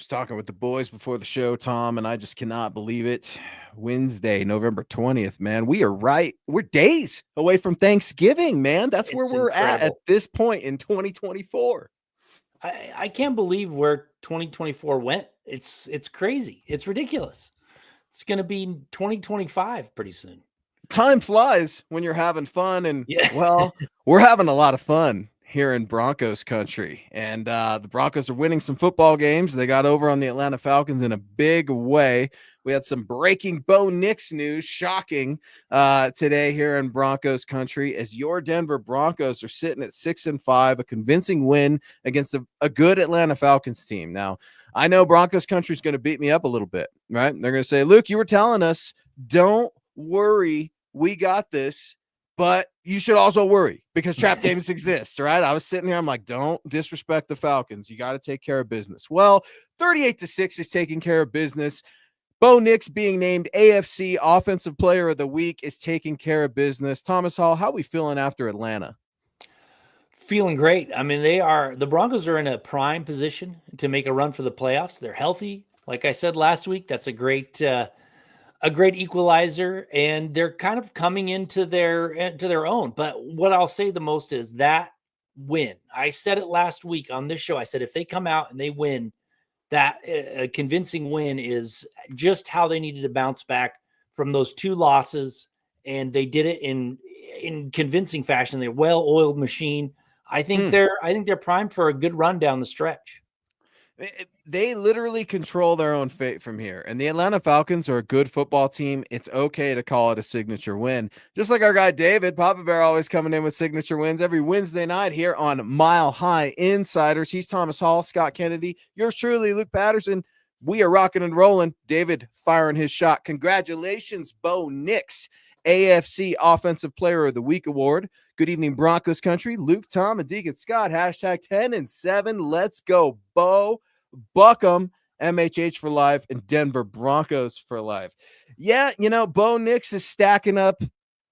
was talking with the boys before the show, Tom, and I just cannot believe it. Wednesday, November 20th, man. We're days away from Thanksgiving, man. That's where It's we're at incredible. this point in 2024. I can't believe where 2024 went. It's crazy. It's ridiculous. It's going to be 2025 pretty soon. Time flies when you're having fun, and Yeah. well, we're having a lot of fun here in Broncos country. And the Broncos are winning some football games. They got over on the Atlanta Falcons in a big way. We had some breaking Bo Nix news, shocking today here in Broncos country, as your Denver Broncos are sitting at 6-5, a convincing win against a good Atlanta Falcons team. Now, I know Broncos country is going to beat me up a little bit, right? They're going to say, Luke, you were telling us, don't worry, we got this. But you should also worry because trap games exist, right? I was sitting here, I'm like, don't disrespect the Falcons. You got to take care of business. Well, 38-6 is taking care of business. Bo Nix being named AFC Offensive Player of the Week is taking care of business. Thomas Hall, how are we feeling after Atlanta? Feeling great. I mean, the Broncos are in a prime position to make a run for the playoffs. They're healthy. Like I said last week, that's a great equalizer, and they're kind of coming into their own. But what I'll say the most is that win. I said it last week on this show. I said if they come out and they win, that a convincing win is just how they needed to bounce back from those two losses, and they did it in convincing fashion. They're a well-oiled machine. I think they're primed for a good run down the stretch. They literally control their own fate from here. And the Atlanta Falcons are a good football team. It's okay to call it a signature win. Just like our guy David, Papa Bear always coming in with signature wins every Wednesday night here on Mile High Insiders. He's Thomas Hall, Scott Kennedy, yours truly, Luke Patterson. We are rocking and rolling. David firing his shot. Congratulations, Bo Nix, AFC Offensive Player of the Week award. Good evening, Broncos country. Luke, Tom, and Deacon Scott. Hashtag 10-7. Let's go, Bo. Buckham, MHH for life, and Denver Broncos for life. Yeah, Bo Nix is stacking up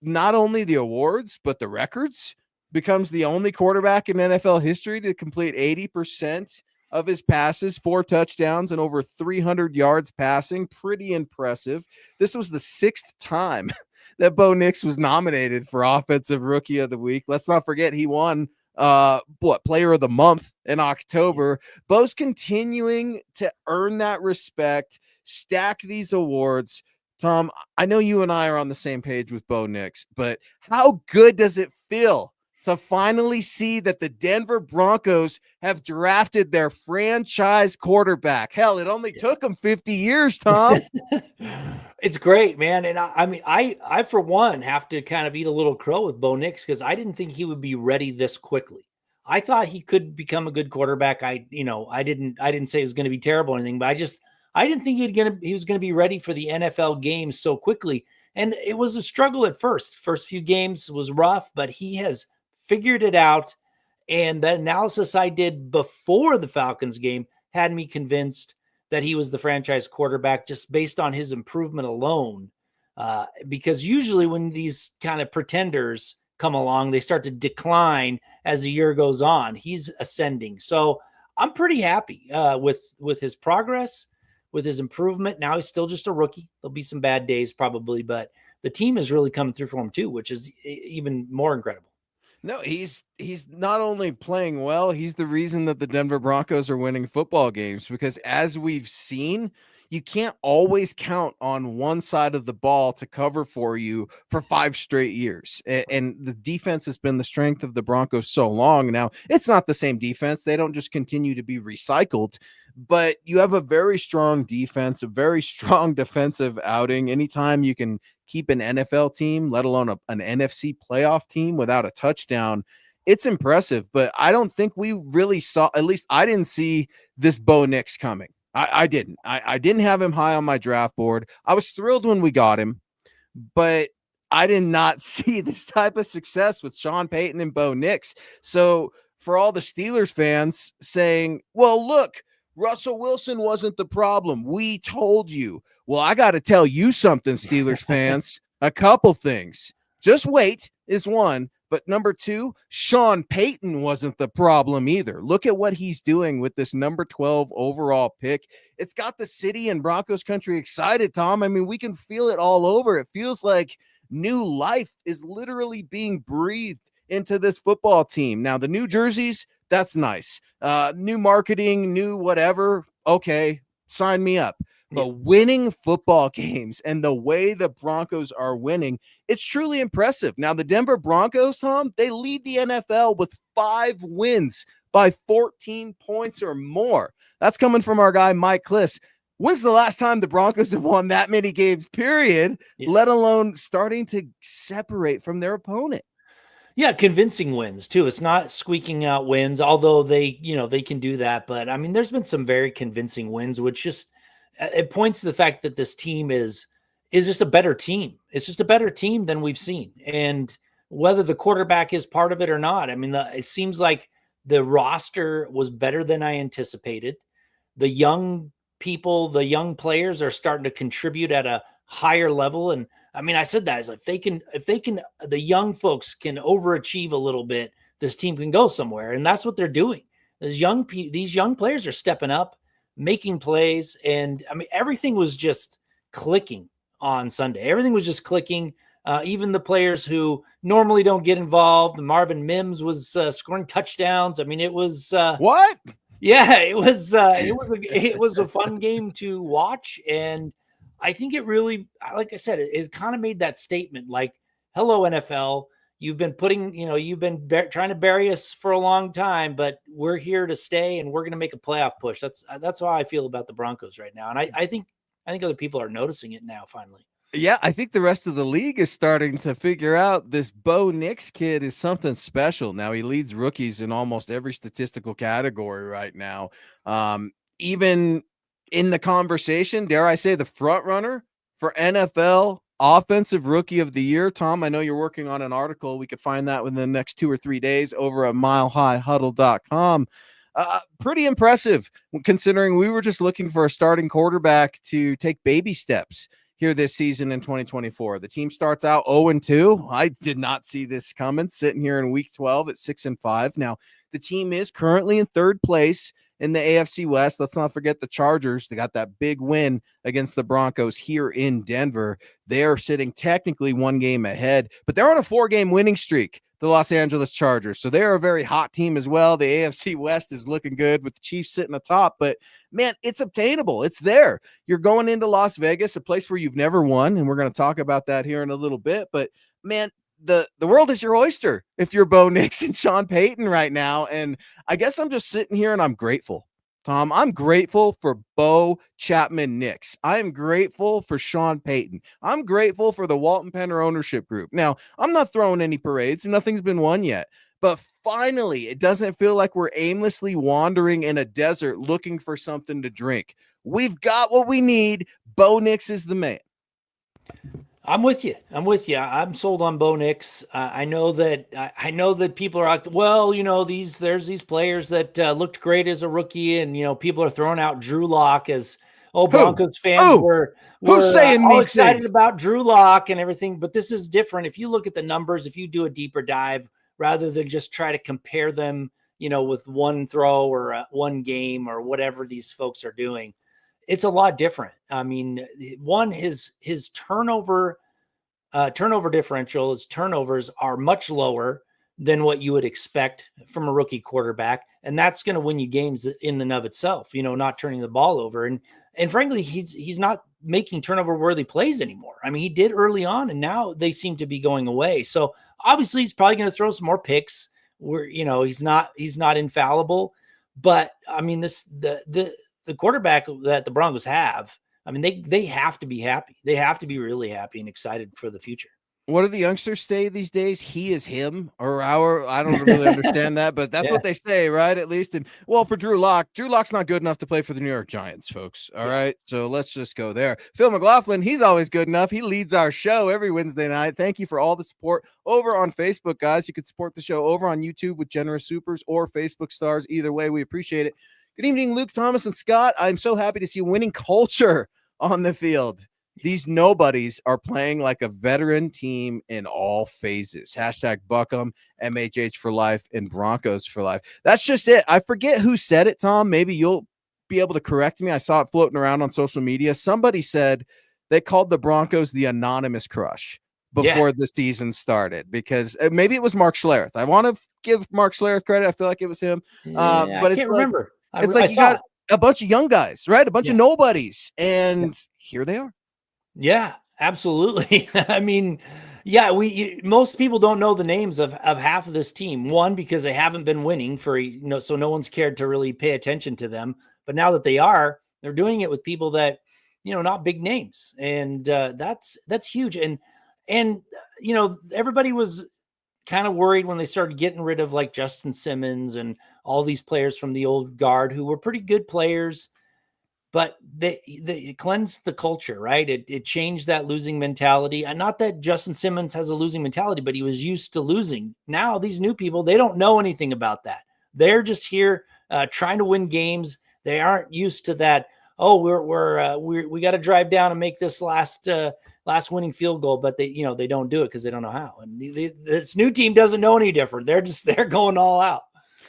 not only the awards, but the records. Becomes the only quarterback in NFL history to complete 80% of his passes, 4 touchdowns, and over 300 yards passing. Pretty impressive. This was the 6th time that Bo Nix was nominated for Offensive Rookie of the Week. Let's not forget he won Player of the Month in October. Bo's continuing to earn that respect, stack these awards. Tom, I know you and I are on the same page with Bo Nix, but how good does it feel to finally see that the Denver Broncos have drafted their franchise quarterback? Hell, it only took them 50 years, Tom. It's great, man. And I for one have to kind of eat a little crow with Bo Nix because I didn't think he would be ready this quickly. I thought he could become a good quarterback. I didn't say it was going to be terrible or anything, but I didn't think he was going to be ready for the NFL games so quickly. And it was a struggle at first. First few games was rough, but he has figured it out. And the analysis I did before the Falcons game had me convinced that he was the franchise quarterback just based on his improvement alone. Because usually when these kind of pretenders come along, they start to decline as the year goes on. He's ascending. So I'm pretty happy with his progress, with his improvement. Now he's still just a rookie. There'll be some bad days probably, but the team is really coming through for him too, which is even more incredible. No, he's not only playing well, he's the reason that the Denver Broncos are winning football games, because as we've seen, you can't always count on one side of the ball to cover for you for 5 straight years. And the defense has been the strength of the Broncos so long. Now, it's not the same defense. They don't just continue to be recycled, but you have a very strong defense, a very strong defensive outing. Anytime you can keep an NFL team, let alone an NFC playoff team without a touchdown, it's impressive. But I don't think we really saw, at least I didn't see this Bo Nix coming. I didn't. I didn't have him high on my draft board. I was thrilled when we got him, but I did not see this type of success with Sean Payton and Bo Nix. So for all the Steelers fans saying, well, look, Russell Wilson wasn't the problem, we told you. Well, I got to tell you something, Steelers fans. A couple things. Just wait is one, But number two, Sean Payton wasn't the problem either. Look at what he's doing with this number 12 overall pick. It's got the city and Broncos country excited, Tom. I mean, we can feel it all over. It feels like new life is literally being breathed into this football team. Now, the new jerseys, that's nice. New marketing, new whatever. Okay, sign me up. But winning football games and the way the Broncos are winning, it's truly impressive. Now, the Denver Broncos, Tom, they lead the NFL with 5 wins by 14 points or more. That's coming from our guy, Mike Kliss. When's the last time the Broncos have won that many games, period, let alone starting to separate from their opponent? Yeah, convincing wins too. It's not squeaking out wins, although they can do that. But I mean, there's been some very convincing wins, which just it points to the fact that this team is just a better team. It's just a better team than we've seen. And whether the quarterback is part of it or not, I mean, it seems like the roster was better than I anticipated. The young people, the young players are starting to contribute at a higher level. And I mean, I said that is if they can, the young folks can overachieve a little bit, this team can go somewhere. And that's what they're doing. These young players are stepping up, making plays. And I mean, everything was just clicking on Sunday. Everything was just clicking. Even the players who normally don't get involved. Marvin Mims was scoring touchdowns. I mean, it was what? Yeah, it was a fun game to watch. And I think it really, like I said, it kind of made that statement like, hello, NFL. You've been trying to bury us for a long time, but we're here to stay and we're going to make a playoff push. That's how I feel about the Broncos right now. And I think other people are noticing it now, finally. Yeah, I think the rest of the league is starting to figure out this Bo Nix kid is something special. Now, he leads rookies in almost every statistical category right now. Even in the conversation, dare I say, the front runner for NFL Offensive Rookie of the Year. Tom, I know you're working on an article. We could find that within the next 2 or 3 days over at milehighhuddle.com. Pretty impressive considering we were just looking for a starting quarterback to take baby steps here this season in 2024. The team starts out 0-2. I did not see this coming, sitting here in week 12 at 6-5. Now, the team is currently in 3rd place in the AFC West. Let's not forget the Chargers. They got that big win against the Broncos here in Denver. They're sitting technically 1 game ahead, but they're on a 4-game winning streak, the Los Angeles Chargers. So they're a very hot team as well. The AFC West is looking good with the Chiefs sitting atop, but man, it's obtainable. It's there. You're going into Las Vegas, a place where you've never won, and we're going to talk about that here in a little bit. But man, the world is your oyster if you're Bo Nix and Sean Payton right now. And I guess I'm just sitting here and I'm grateful. Tom, I'm grateful for Bo Chapman Nix. I'm grateful for Sean Payton. I'm grateful for the Walton Penner ownership group. Now, I'm not throwing any parades. Nothing's been won yet. But finally, it doesn't feel like we're aimlessly wandering in a desert looking for something to drink. We've got what we need. Bo Nix is the man. I'm with you. I'm sold on Bo Nix. I know that people are out. Well, there's these players that looked great as a rookie, and people are throwing out Drew Lock as Broncos fans were saying all these excited things about Drew Lock and everything. But this is different. If you look at the numbers, if you do a deeper dive, rather than just try to compare them, with one throw or one game or whatever these folks are doing. It's a lot different. I mean, his turnover differential, his turnovers are much lower than what you would expect from a rookie quarterback. And that's going to win you games in and of itself, not turning the ball over. And frankly, he's not making turnover worthy plays anymore. I mean, he did early on and now they seem to be going away. So obviously he's probably going to throw some more picks where, he's not infallible, but I mean, the quarterback that the Broncos have, I mean, they have to be happy. They have to be really happy and excited for the future. What do the youngsters say these days? He is him or our, I don't really understand that, but that's what they say, right? At least. And well, for Drew Lock's not good enough to play for the New York Giants, folks. All right. So let's just go there. Phil McLaughlin, he's always good enough. He leads our show every Wednesday night. Thank you for all the support over on Facebook, guys. You can support the show over on YouTube with Generous Supers or Facebook Stars. Either way, we appreciate it. Good evening, Luke, Thomas, and Scott. I'm so happy to see winning culture on the field. These nobodies are playing like a veteran team in all phases. Hashtag Buckham, MHH for life, and Broncos for life. That's just it. I forget who said it, Tom. Maybe you'll be able to correct me. I saw it floating around on social media. Somebody said they called the Broncos the anonymous crush before the season started, because maybe it was Mark Schlereth. I want to give Mark Schlereth credit. I feel like it was him. I But it's can't like, remember. you got a bunch of young guys, right? A bunch of nobodies. And here they are. Yeah, absolutely. I mean, yeah, most people don't know the names of half of this team. One, because they haven't been winning so no one's cared to really pay attention to them. But now that they are, they're doing it with people that, not big names. And that's huge. And everybody was kind of worried when they started getting rid of like Justin Simmons and all these players from the old guard who were pretty good players. But it cleansed the culture, right? It changed that losing mentality. And not that Justin Simmons has a losing mentality, but he was used to losing. Now these new people, they don't know anything about that. They're just here trying to win games. They aren't used to that. Oh, we got to drive down and make this last winning field goal, but they don't do it because they don't know how. And this new team doesn't know any different. They're going all out.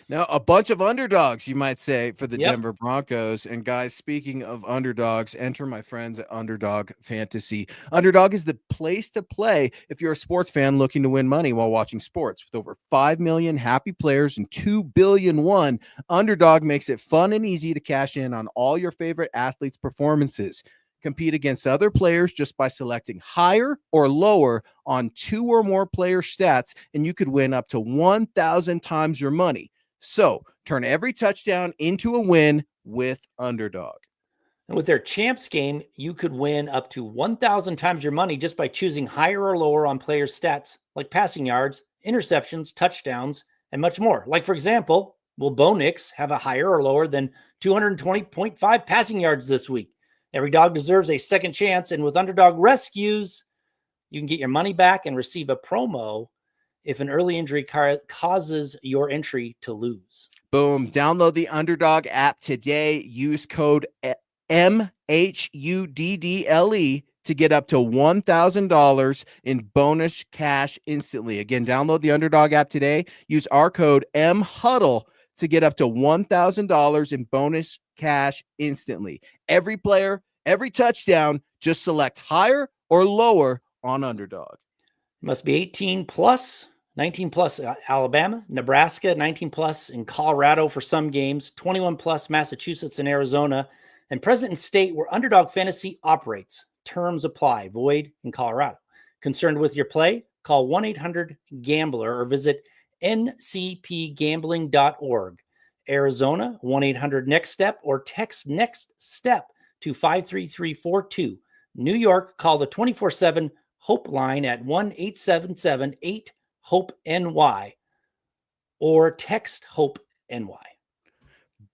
Now, a bunch of underdogs, you might say, for the Denver Broncos. And guys, speaking of underdogs, enter my friends at Underdog Fantasy. Underdog is the place to play if you're a sports fan looking to win money while watching sports. With over 5 million happy players and 2 billion won, Underdog makes it fun and easy to cash in on all your favorite athletes' performances. Compete against other players just by selecting higher or lower on 2 or more player stats, and you could win up to 1,000 times your money. So turn every touchdown into a win with Underdog. And with their champs game, you could win up to 1,000 times your money just by choosing higher or lower on players' stats, like passing yards, interceptions, touchdowns, and much more. Like, for example, will Bo Nix have a higher or lower than 220.5 passing yards this week? Every dog deserves a second chance. And with Underdog Rescues, you can get your money back and receive a promo if an early injury causes your entry to lose. Boom. Download the Underdog app today. Use code MHUDDLE to get up to $1,000 in bonus cash instantly. Again, download the Underdog app today. Use our code MHuddle to get up to $1,000 in bonus cash instantly. Every player, every touchdown, just select higher or lower on Underdog. Must be 18 plus. 19 plus Alabama, Nebraska, 19 plus in Colorado for some games, 21 plus Massachusetts and Arizona, and present in state where Underdog Fantasy operates. Terms apply. Void in Colorado. Concerned with your play? Call 1-800-GAMBLER or visit ncpgambling.org. Arizona, 1-800-NEXT-STEP or text NEXT STEP to 53342. New York, call the 24/7 Hope line at 1-877-8 Hope NY or text Hope NY.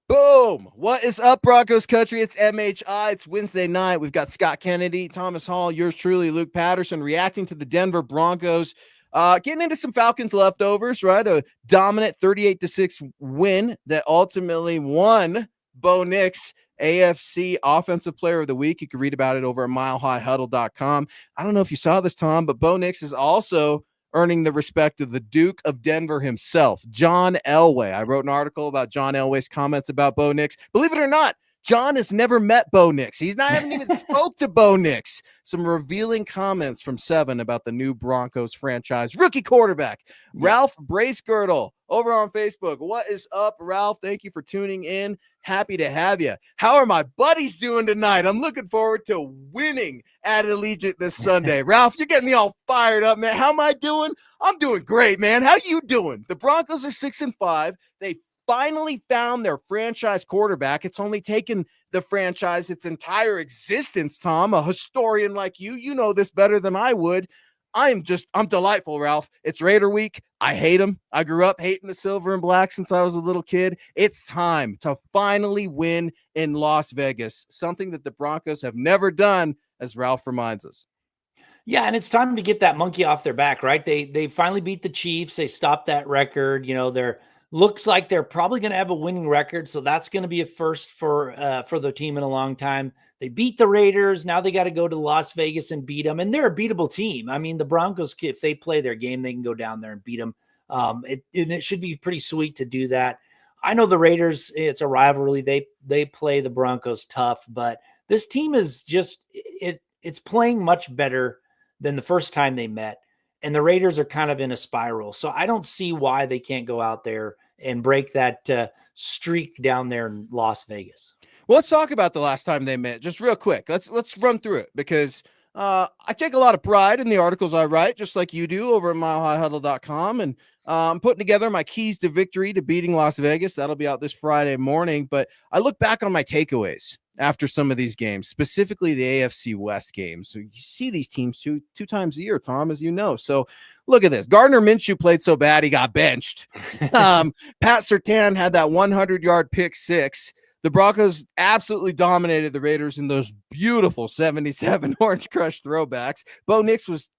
Boom. What is up, Broncos country? It's MHI. It's Wednesday night. We've got Scott Kennedy, Thomas Hall, yours truly, Luke Patterson, reacting to the Denver Broncos. Getting into some Falcons leftovers, right? A dominant 38-6 win that ultimately won Bo Nix AFC Offensive Player of the Week. You can read about it over at milehighhuddle.com. I don't know if you saw this, Tom, but Bo Nix is also earning the respect of the Duke of Denver himself, John Elway. I wrote an article about John Elway's comments about Bo Nix. Believe it or not, John has never met Bo Nix. Haven't even spoke to Bo Nix. Some revealing comments from Seven about the new Broncos franchise rookie quarterback, Ralph Bracegirdle, over on Facebook. What is up, Ralph? Thank you for tuning in. Happy to have you. How are my buddies doing tonight? I'm looking forward to winning at Allegiant this Sunday. Ralph, you're getting me all fired up, man. How am I doing? I'm doing great, man. How you doing? The Broncos are 6-5. They finally found their franchise quarterback. It's only taken the franchise its entire existence, Tom, a historian like you know this better than I would. I'm delightful, Ralph. It's Raider week. I hate them. I grew up hating the silver and black since I was a little kid. It's time to finally win in Las Vegas, something that the Broncos have never done, as Ralph reminds us. Yeah, and it's time to get that monkey off their back, right? They finally beat the Chiefs. They stopped that record. You know, they're Looks like they're probably going to have a winning record, so that's going to be a first for the team in a long time. They beat the Raiders. Now they got to go to Las Vegas and beat them, and they're a beatable team. I mean, the Broncos, if they play their game, they can go down there and beat them. It should be pretty sweet to do that. I know the Raiders, it's a rivalry. They play the Broncos tough, but this team is just it's playing much better than the first time they met. And the Raiders are kind of in a spiral. So I don't see why they can't go out there and break that streak down there in Las Vegas. Well, let's talk about the last time they met just real quick. Let's run through it because I take a lot of pride in the articles I write, just like you do over at milehighhuddle.com. And I'm putting together my keys to victory to beating Las Vegas. That'll be out this Friday morning. But I look back on my takeaways after some of these games, specifically the AFC West games. So you see these teams two times a year, Tom, as you know. So look at this. Gardner Minshew played so bad he got benched. Pat Surtain had that 100-yard pick six. The Broncos absolutely dominated the Raiders in those beautiful 77 Orange Crush throwbacks. Bo Nix was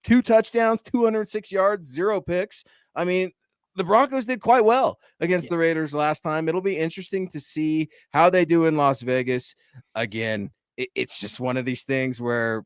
2 touchdowns, 206 yards, 0 picks. I mean, the Broncos did quite well against the Raiders last time. It'll be interesting to see how they do in Las Vegas. Again, it's just one of these things where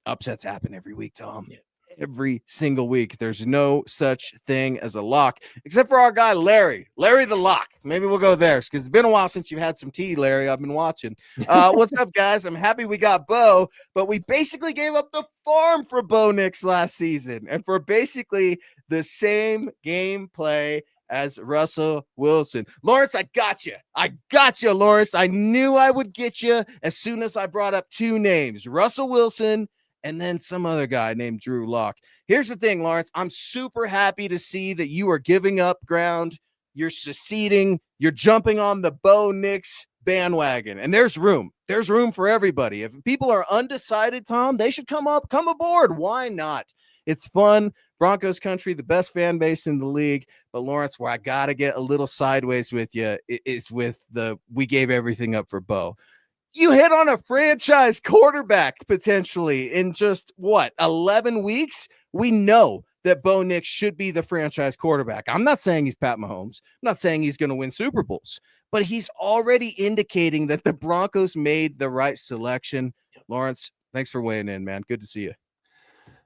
upsets happen every week, Tom. Yeah. Every single week. There's no such thing as a lock, except for our guy, Larry the Lock. Maybe we'll go there because it's been a while since you've had some tea, Larry. I've been watching. What's up, guys? I'm happy we got Bo, but we basically gave up the farm for Bo Nix last season and for basically the same gameplay as Russell Wilson. Lawrence, I got you, Lawrence. I knew I would get you as soon as I brought up 2 names, Russell Wilson and then some other guy named Drew Lock. Here's the thing, Lawrence. I'm super happy to see that you are giving up ground. You're seceding. You're jumping on the Bo Nix bandwagon. And there's room. There's room for everybody. If people are undecided, Tom, they should come aboard. Why not? It's fun. Broncos country, the best fan base in the league. But Lawrence, where I got to get a little sideways with you is with we gave everything up for Bo. You hit on a franchise quarterback potentially in just 11 weeks. We know that Bo Nix should be the franchise quarterback. I'm not saying he's Pat Mahomes. I'm not saying he's going to win Super Bowls, but he's already indicating that the Broncos made the right selection. Lawrence, thanks for weighing in, man. Good to see you.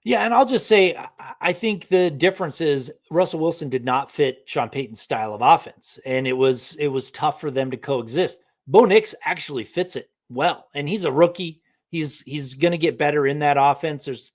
Yeah, and I'll just say, I think the difference is Russell Wilson did not fit Sean Payton's style of offense, and it was tough for them to coexist. Bo Nix actually fits it well, and he's a rookie. He's going to get better in that offense. There's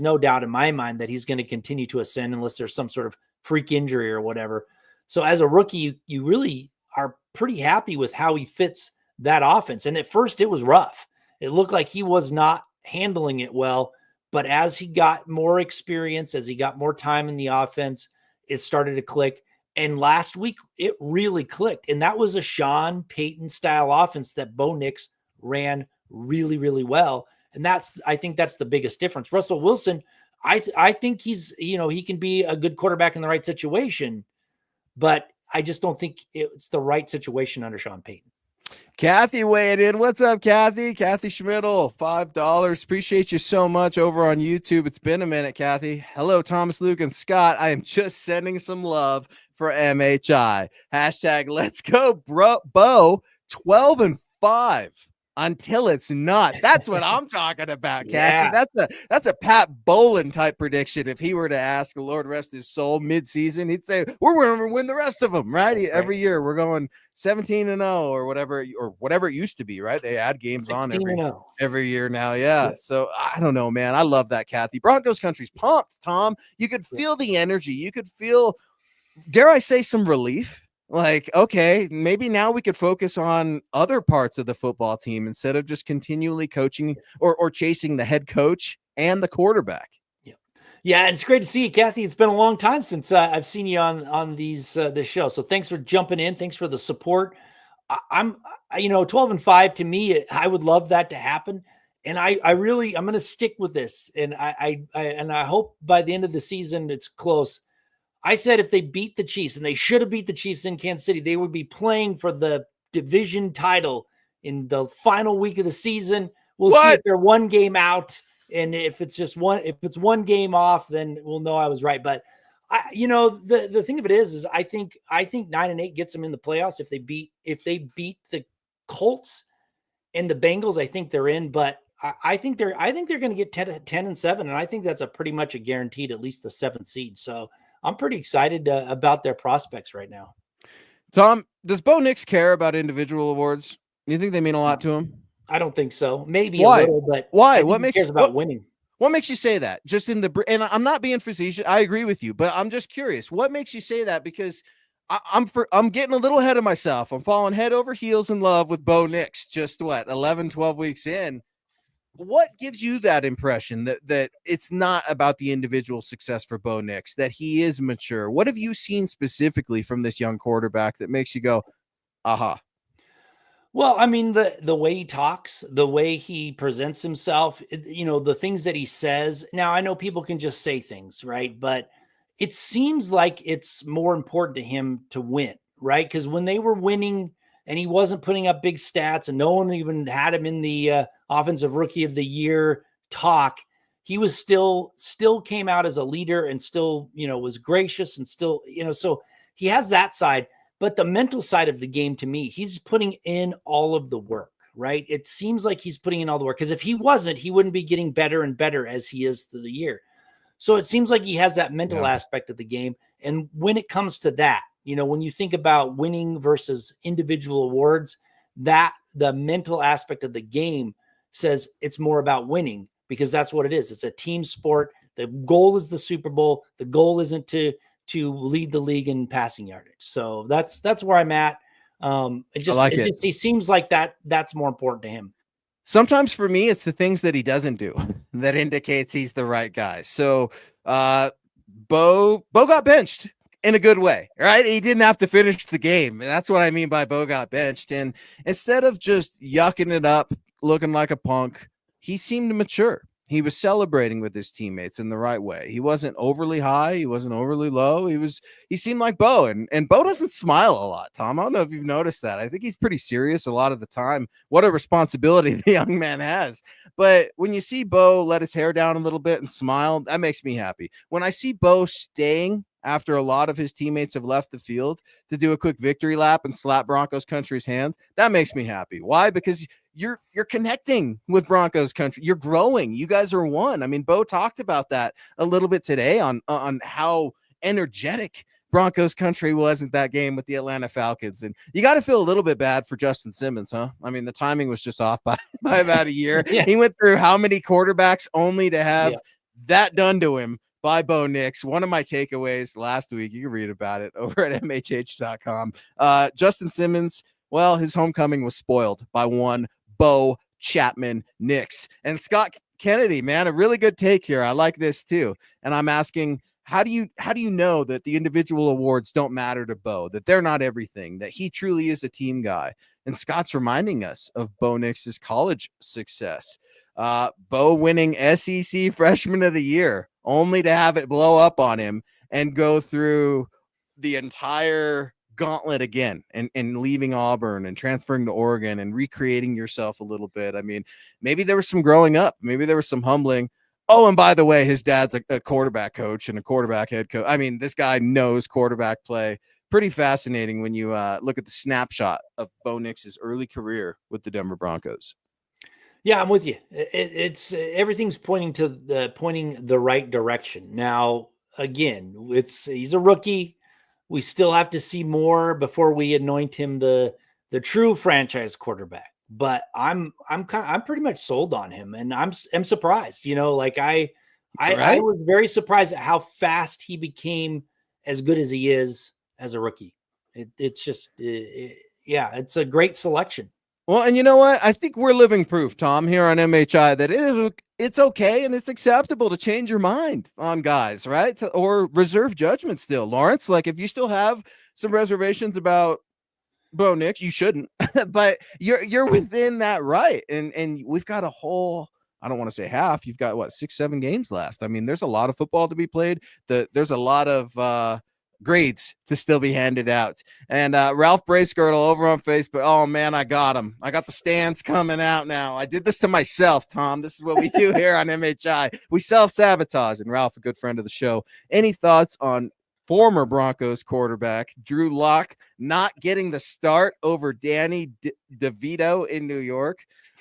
no doubt in my mind that he's going to continue to ascend unless there's some sort of freak injury or whatever. So as a rookie, you really are pretty happy with how he fits that offense. And at first it was rough. It looked like he was not handling it well, but as he got more experience, as he got more time in the offense, it started to click. And last week it really clicked. And that was a Sean Payton style offense that Bo Nix ran really, really well. And I think that's the biggest difference. Russell Wilson, I think he's, he can be a good quarterback in the right situation, but I just don't think it's the right situation under Sean Payton. Kathy weighed in. What's up, Kathy? Kathy Schmidl, $5. Appreciate you so much over on YouTube. It's been a minute, Kathy. Hello, Thomas, Luke, and Scott. I am just sending some love for MHI. Hashtag let's go, bro. Bo, 12-5 until it's not. That's what I'm talking about, Kathy. Yeah. That's a Pat Bolin type prediction. If he were to ask, the Lord rest his soul, mid-season, he'd say, we're going to win the rest of them, right? Every year we're going 17-0 or whatever it used to be, right? They add games on every year now. Yeah. So I don't know, man. I love that, Kathy. Broncos country's pumped, Tom. You could feel the energy. You could feel, dare I say, some relief. Like, okay, maybe now we could focus on other parts of the football team instead of just continually coaching or chasing the head coach and the quarterback. Yeah, and it's great to see you, Kathy. It's been a long time since I've seen you on this show. So thanks for jumping in. Thanks for the support. I'm 12-5 to me. I would love that to happen, and I'm going to stick with this. And I hope by the end of the season it's close. I said if they beat the Chiefs, and they should have beat the Chiefs in Kansas City, they would be playing for the division title in the final week of the season. We'll see if they're one game out. And if it's one game off, then we'll know I was right. But The thing of it is I think 9-8 gets them in the playoffs if they beat the Colts and the Bengals. I think they're in, but I think they're going to get 10-7, and I think that's a pretty much a guaranteed at least the 7th seed. So I'm pretty excited about their prospects right now. Tom, does Bo Nix care about individual awards? Do you think they mean a lot to him? I don't think so. Maybe Why? a little, but why? What makes he cares about winning? What makes you say that? Just in the and I'm not being facetious. I agree with you, but I'm just curious. What makes you say that? Because I'm getting a little ahead of myself. I'm falling head over heels in love with Bo Nix. Just 11, 12 weeks in. What gives you that impression that it's not about the individual success for Bo Nix, that he is mature? What have you seen specifically from this young quarterback that makes you go, aha? Well, I mean, the way he talks, the way he presents himself, the things that he says. Now, I know people can just say things, right? But it seems like it's more important to him to win, right? Because when they were winning and he wasn't putting up big stats and no one even had him in the offensive rookie of the year talk, he was still came out as a leader and still, was gracious and still, so he has that side. But the mental side of the game, to me, he's putting in all of the work, right? It seems like he's putting in all the work, because if he wasn't, he wouldn't be getting better and better as he is through the year. So it seems like he has that mental aspect of the game. And when it comes to that, when you think about winning versus individual awards, that the mental aspect of the game says it's more about winning, because that's what it is. It's a team sport. The goal is the Super Bowl. The goal isn't to lead the league in passing yardage. So that's where I'm at. He seems like that's more important to him. Sometimes for me, it's the things that he doesn't do that indicates he's the right guy. So Bo got benched in a good way, right? He didn't have to finish the game. And that's what I mean by Bo got benched. And instead of just yucking it up, looking like a punk, he seemed mature. He was celebrating with his teammates in the right way. He wasn't overly high. He wasn't overly low. He seemed like Bo, and Bo doesn't smile a lot, Tom. I don't know if you've noticed that. I think he's pretty serious a lot of the time. What a responsibility the young man has. But when you see Bo let his hair down a little bit and smile, that makes me happy. When I see Bo staying after a lot of his teammates have left the field to do a quick victory lap and slap Broncos country's hands, that makes me happy. Why? Because you're connecting with Broncos country. You're growing. You guys are one. I mean, Bo talked about that a little bit today on how energetic Broncos country was at that game with the Atlanta Falcons. And you got to feel a little bit bad for Justin Simmons, huh? I mean, the timing was just off by about a year. Yeah. He went through how many quarterbacks only to have that done to him by Bo Nix. One of my takeaways last week, you can read about it over at MHH.com. Justin Simmons, well, his homecoming was spoiled by one Bo Chapman Nix. And Scott Kennedy, man, a really good take here. I like this too. And I'm asking, how do you know that the individual awards don't matter to Bo, that they're not everything, that he truly is a team guy? And Scott's reminding us of Bo Nix's college success. Bo winning SEC Freshman of the Year, only to have it blow up on him and go through the entire gauntlet again and leaving Auburn and transferring to Oregon and recreating yourself a little bit. I mean, maybe there was some growing up. Maybe there was some humbling. Oh, and by the way, his dad's a quarterback coach and a quarterback head coach. I mean, this guy knows quarterback play. Pretty fascinating when you look at the snapshot of Bo Nix's early career with the Denver Broncos. Yeah, I'm with you. It's everything's pointing the right direction. Now, again, he's a rookie. We still have to see more before we anoint him the true franchise quarterback. But I'm pretty much sold on him, and I'm surprised. I was very surprised at how fast he became as good as he is as a rookie. It's a great selection. Well, and you know what? I think we're living proof, Tom, here on MHI, that it's okay and it's acceptable to change your mind on guys, right? Or reserve judgment still. Lawrence, like if you still have some reservations about Bo Nix, you shouldn't, but you're within that right. And we've got a whole, I don't want to say half, you've got 6-7 games left. I mean, there's a lot of football to be played. There's a lot of grades to still be handed out. And Ralph Bracegirdle over on Facebook. Oh man, I got him. I got the stands coming out now. I did this to myself, Tom. This is what we do here on MHI. We self-sabotage. And Ralph, a good friend of the show. Any thoughts on former Broncos quarterback Drew Lock not getting the start over Danny DeVito in New York?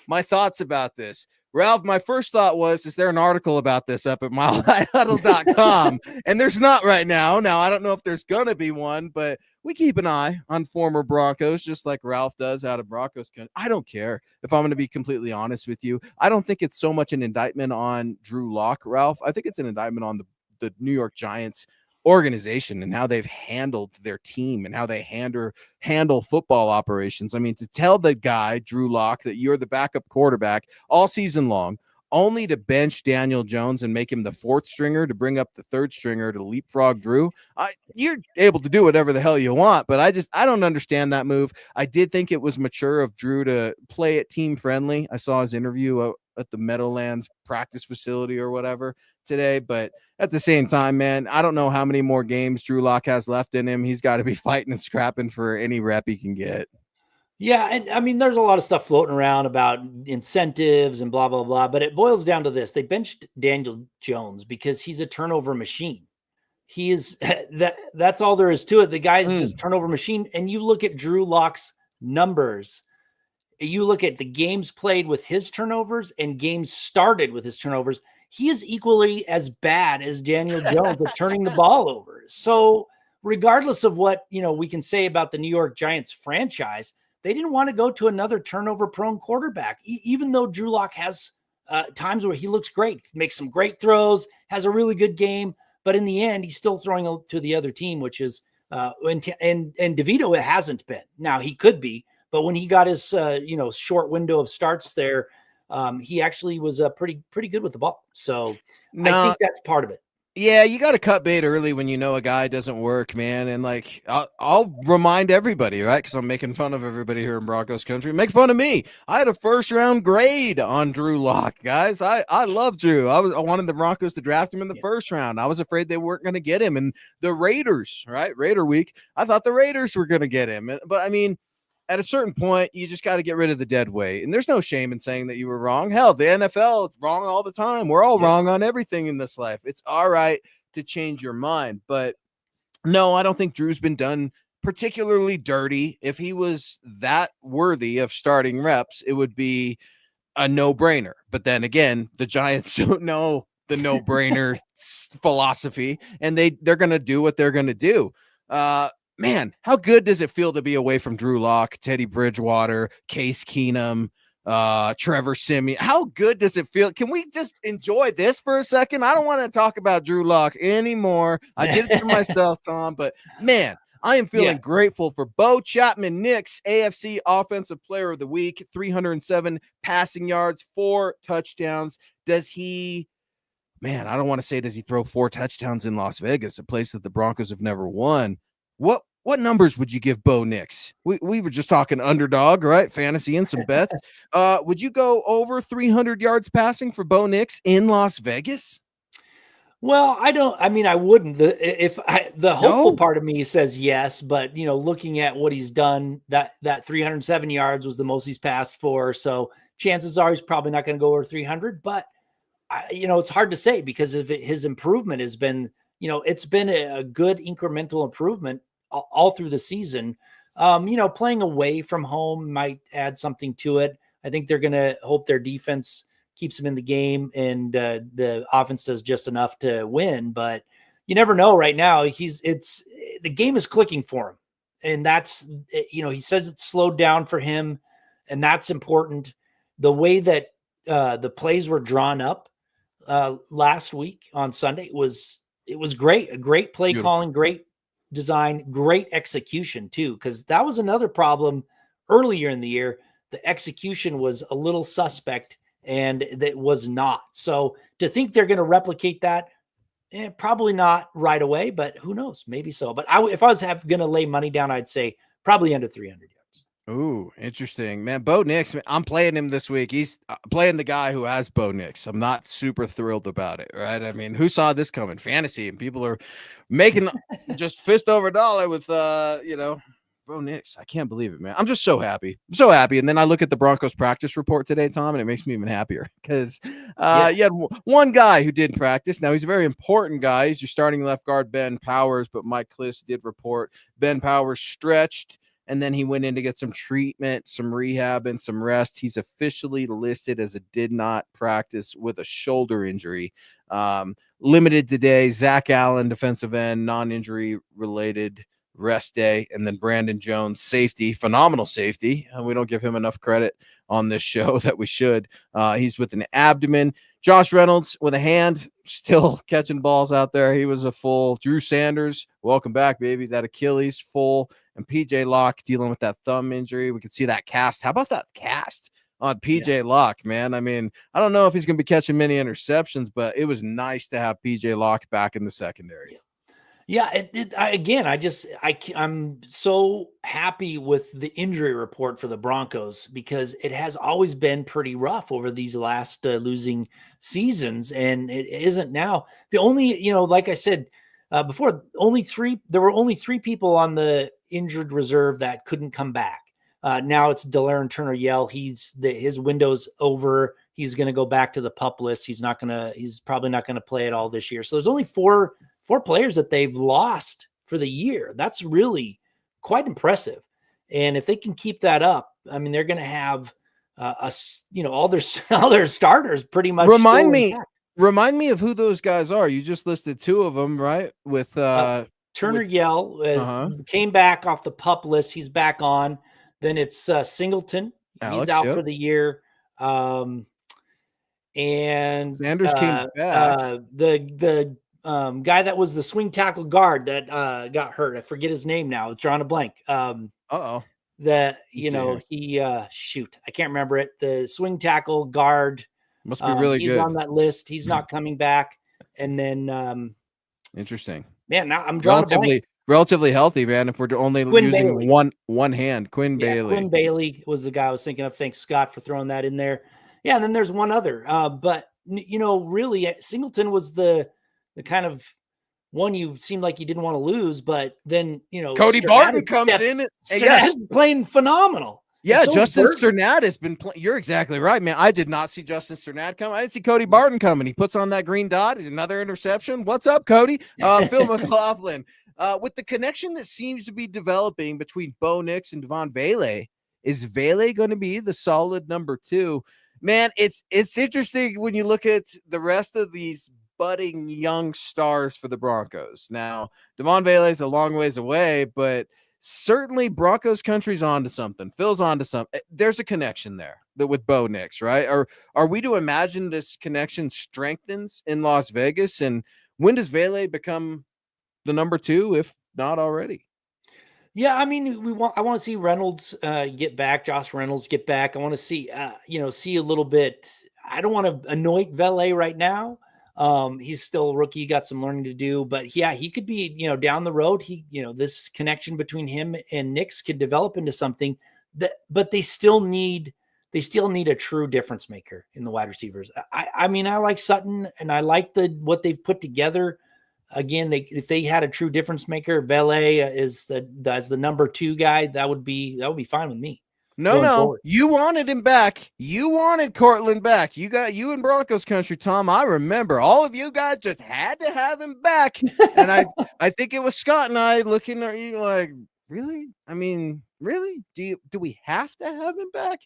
My thoughts about this. Ralph, my first thought was, is there an article about this up at milehighhuddle.com? And there's not right now. Now, I don't know if there's going to be one, but we keep an eye on former Broncos, just like Ralph does out of Broncos. I don't care, if I'm going to be completely honest with you. I don't think it's so much an indictment on Drew Lock, Ralph. I think it's an indictment on the New York Giants organization and how they've handled their team and how they handle football operations. I mean, to tell the guy, Drew Lock, that you're the backup quarterback all season long, only to bench Daniel Jones and make him the fourth stringer, to bring up the third stringer to leapfrog Drew. You're able to do whatever the hell you want, but I don't understand that move. I did think it was mature of Drew to play it team friendly. I saw his interview at the Meadowlands practice facility or whatever today, but at the same time, man, I don't know how many more games Drew Lock has left in him. He's got to be fighting and scrapping for any rep he can get. Yeah, and I mean, there's a lot of stuff floating around about incentives and blah, blah, blah, but it boils down to this. They benched Daniel Jones because he's a turnover machine. He is that's all there is to it. The guy's just turnover machine. And you look at Drew Lock's numbers, you look at the games played with his turnovers and games started with his turnovers, he is equally as bad as Daniel Jones at turning the ball over. So regardless of what, we can say about the New York Giants franchise, they didn't want to go to another turnover prone quarterback, even though Drew Lock has times where he looks great, makes some great throws, has a really good game. But in the end, he's still throwing to the other team, which is and DeVito, it hasn't been. Now he could be, but when he got his short window of starts there, he actually was pretty good with the ball. So I think that's part of it. Yeah, you got to cut bait early when you know a guy doesn't work, man. And like, I'll remind everybody, right? Because I'm making fun of everybody here in Broncos country. Make fun of me. I had a first-round grade on Drew Lock, guys. I love Drew. I wanted the Broncos to draft him in the first round. I was afraid they weren't going to get him. And the Raiders, right? Raider week, I thought the Raiders were going to get him. But I mean, at a certain point, you just got to get rid of the dead weight. And there's no shame in saying that you were wrong. Hell, the NFL is wrong all the time. We're all wrong on everything in this life. It's all right to change your mind. But no, I don't think Drew's been done particularly dirty. If he was that worthy of starting reps, it would be a no-brainer. But then again, the Giants don't know the no-brainer philosophy, and they're going to do what they're going to do. Man, how good does it feel to be away from Drew Lock, Teddy Bridgewater, Case Keenum, Trevor Siemian? How good does it feel? Can we just enjoy this for a second? I don't want to talk about Drew Lock anymore. I did it for myself, Tom, but man, I am feeling grateful for Bo Chapman-Nix, AFC Offensive Player of the Week, 307 passing yards, 4 touchdowns. Does he throw 4 touchdowns in Las Vegas, a place that the Broncos have never won? What numbers would you give Bo Nix? We were just talking underdog, right? Fantasy and some bets. Would you go over 300 yards passing for Bo Nix in Las Vegas? Well, I wouldn't. The hopeful part of me says yes, but looking at what he's done, that 307 yards was the most he's passed for. So chances are he's probably not going to go over 300, but it's hard to say because of his improvement has been, it's been a good incremental improvement all through the season. Playing away from home might add something to it. I think they're going to hope their defense keeps them in the game and the offense does just enough to win, but you never know right now. The game is clicking for him. And that's, he says it's slowed down for him, and that's important. The way that the plays were drawn up last week on Sunday was great. A great play calling, great design, great execution too, because that was another problem earlier in the year. The execution was a little suspect, and that was not. So to think they're going to replicate that, probably not right away, but who knows? Maybe so. But if I was going to lay money down, I'd say probably under 300 yards. Ooh, interesting, man. Bo Nix, man, I'm playing him this week. He's playing the guy who has Bo Nix. I'm not super thrilled about it, right? I mean, who saw this coming? Fantasy, and people are making just fist over dollar with Bo Nix. I can't believe it, man. I'm just so happy. I'm so happy. And then I look at the Broncos practice report today, Tom, and it makes me even happier because Yeah. you had one guy who didn't practice. Now he's a very important guy. He's your starting left guard, Ben Powers, but Mike Kliss did report Ben Powers stretched, and then he went in to get some treatment, some rehab, and some rest. He's officially listed as a did not practice with a shoulder injury. Limited today. Zach Allen, defensive end, non-injury related, rest day. And then Brandon Jones, safety, phenomenal safety. We don't give him enough credit on this show that we should. He's with an abdomen. Josh Reynolds with a hand, still catching balls out there. He was a full. Drew Sanders, welcome back, baby. That Achilles full. And PJ Locke dealing with that thumb injury. We could see that cast. How about that cast on PJ Locke, man? I mean, I don't know if he's going to be catching many interceptions, but it was nice to have PJ Locke back in the secondary. Yeah, I'm so happy with the injury report for the Broncos because it has always been pretty rough over these last losing seasons, and it isn't now. The only, like I said before, there were only three people on the injured reserve that couldn't come back. Now it's Delaren Turner-Yell. His window's over. He's going to go back to the PUP list. He's probably not going to play at all this year. So there's only four players that they've lost for the year. That's really quite impressive. And if they can keep that up, I mean, they're going to have all their starters pretty much. Remind me of who those guys are. You just listed two of them, right? With Turner-Yell came back off the PUP list. He's back on. Then it's Singleton. He's out for the year. And Sanders came back. The guy that was the swing tackle guard that got hurt. I forget his name now. It's drawing a blank. I can't remember it. The swing tackle guard must be really he's good. on that list. He's not coming back. And then interesting. Man, now I'm drawing relatively healthy, man. If we're only using one hand, Bailey. Quinn Bailey was the guy I was thinking of. Thanks, Scott, for throwing that in there. Yeah, and then there's one other. But really, Singleton was the kind of one you seemed like you didn't want to lose, but then Cody Barton comes in and playing phenomenal. Yeah, Justin Sternad has been playing. You're exactly right, man. I did not see Justin Sternad come. I didn't see Cody Barton coming. He puts on that green dot. Another interception. What's up, Cody? Phil McLaughlin. With the connection that seems to be developing between Bo Nix and Devon Vele, is Vele going to be the solid number 2? Man, it's interesting when you look at the rest of these budding young stars for the Broncos. Now, Devon Vele is a long ways away, but certainly Broncos country's onto something. Phil's onto something. There's a connection there with Bo Nix, right? Are we to imagine this connection strengthens in Las Vegas? And when does Vele become the number 2, if not already? Yeah, I mean, I want to see Reynolds get back, Josh Reynolds get back. I want to see, see a little bit. I don't want to anoint Vele right now. He's still a rookie, got some learning to do, but yeah, he could be, down the road. This connection between him and Nix could develop into something but they still need a true difference maker in the wide receivers. I mean, I like Sutton and I like what they've put together. Again, if they had a true difference maker, Vele is the number 2 guy. That would be fine with me. No, forward. You wanted him back. You wanted Cortland back. You in Broncos country, Tom. I remember all of you guys just had to have him back. And I think it was Scott and I looking at you like, really? I mean, really? Do we have to have him back?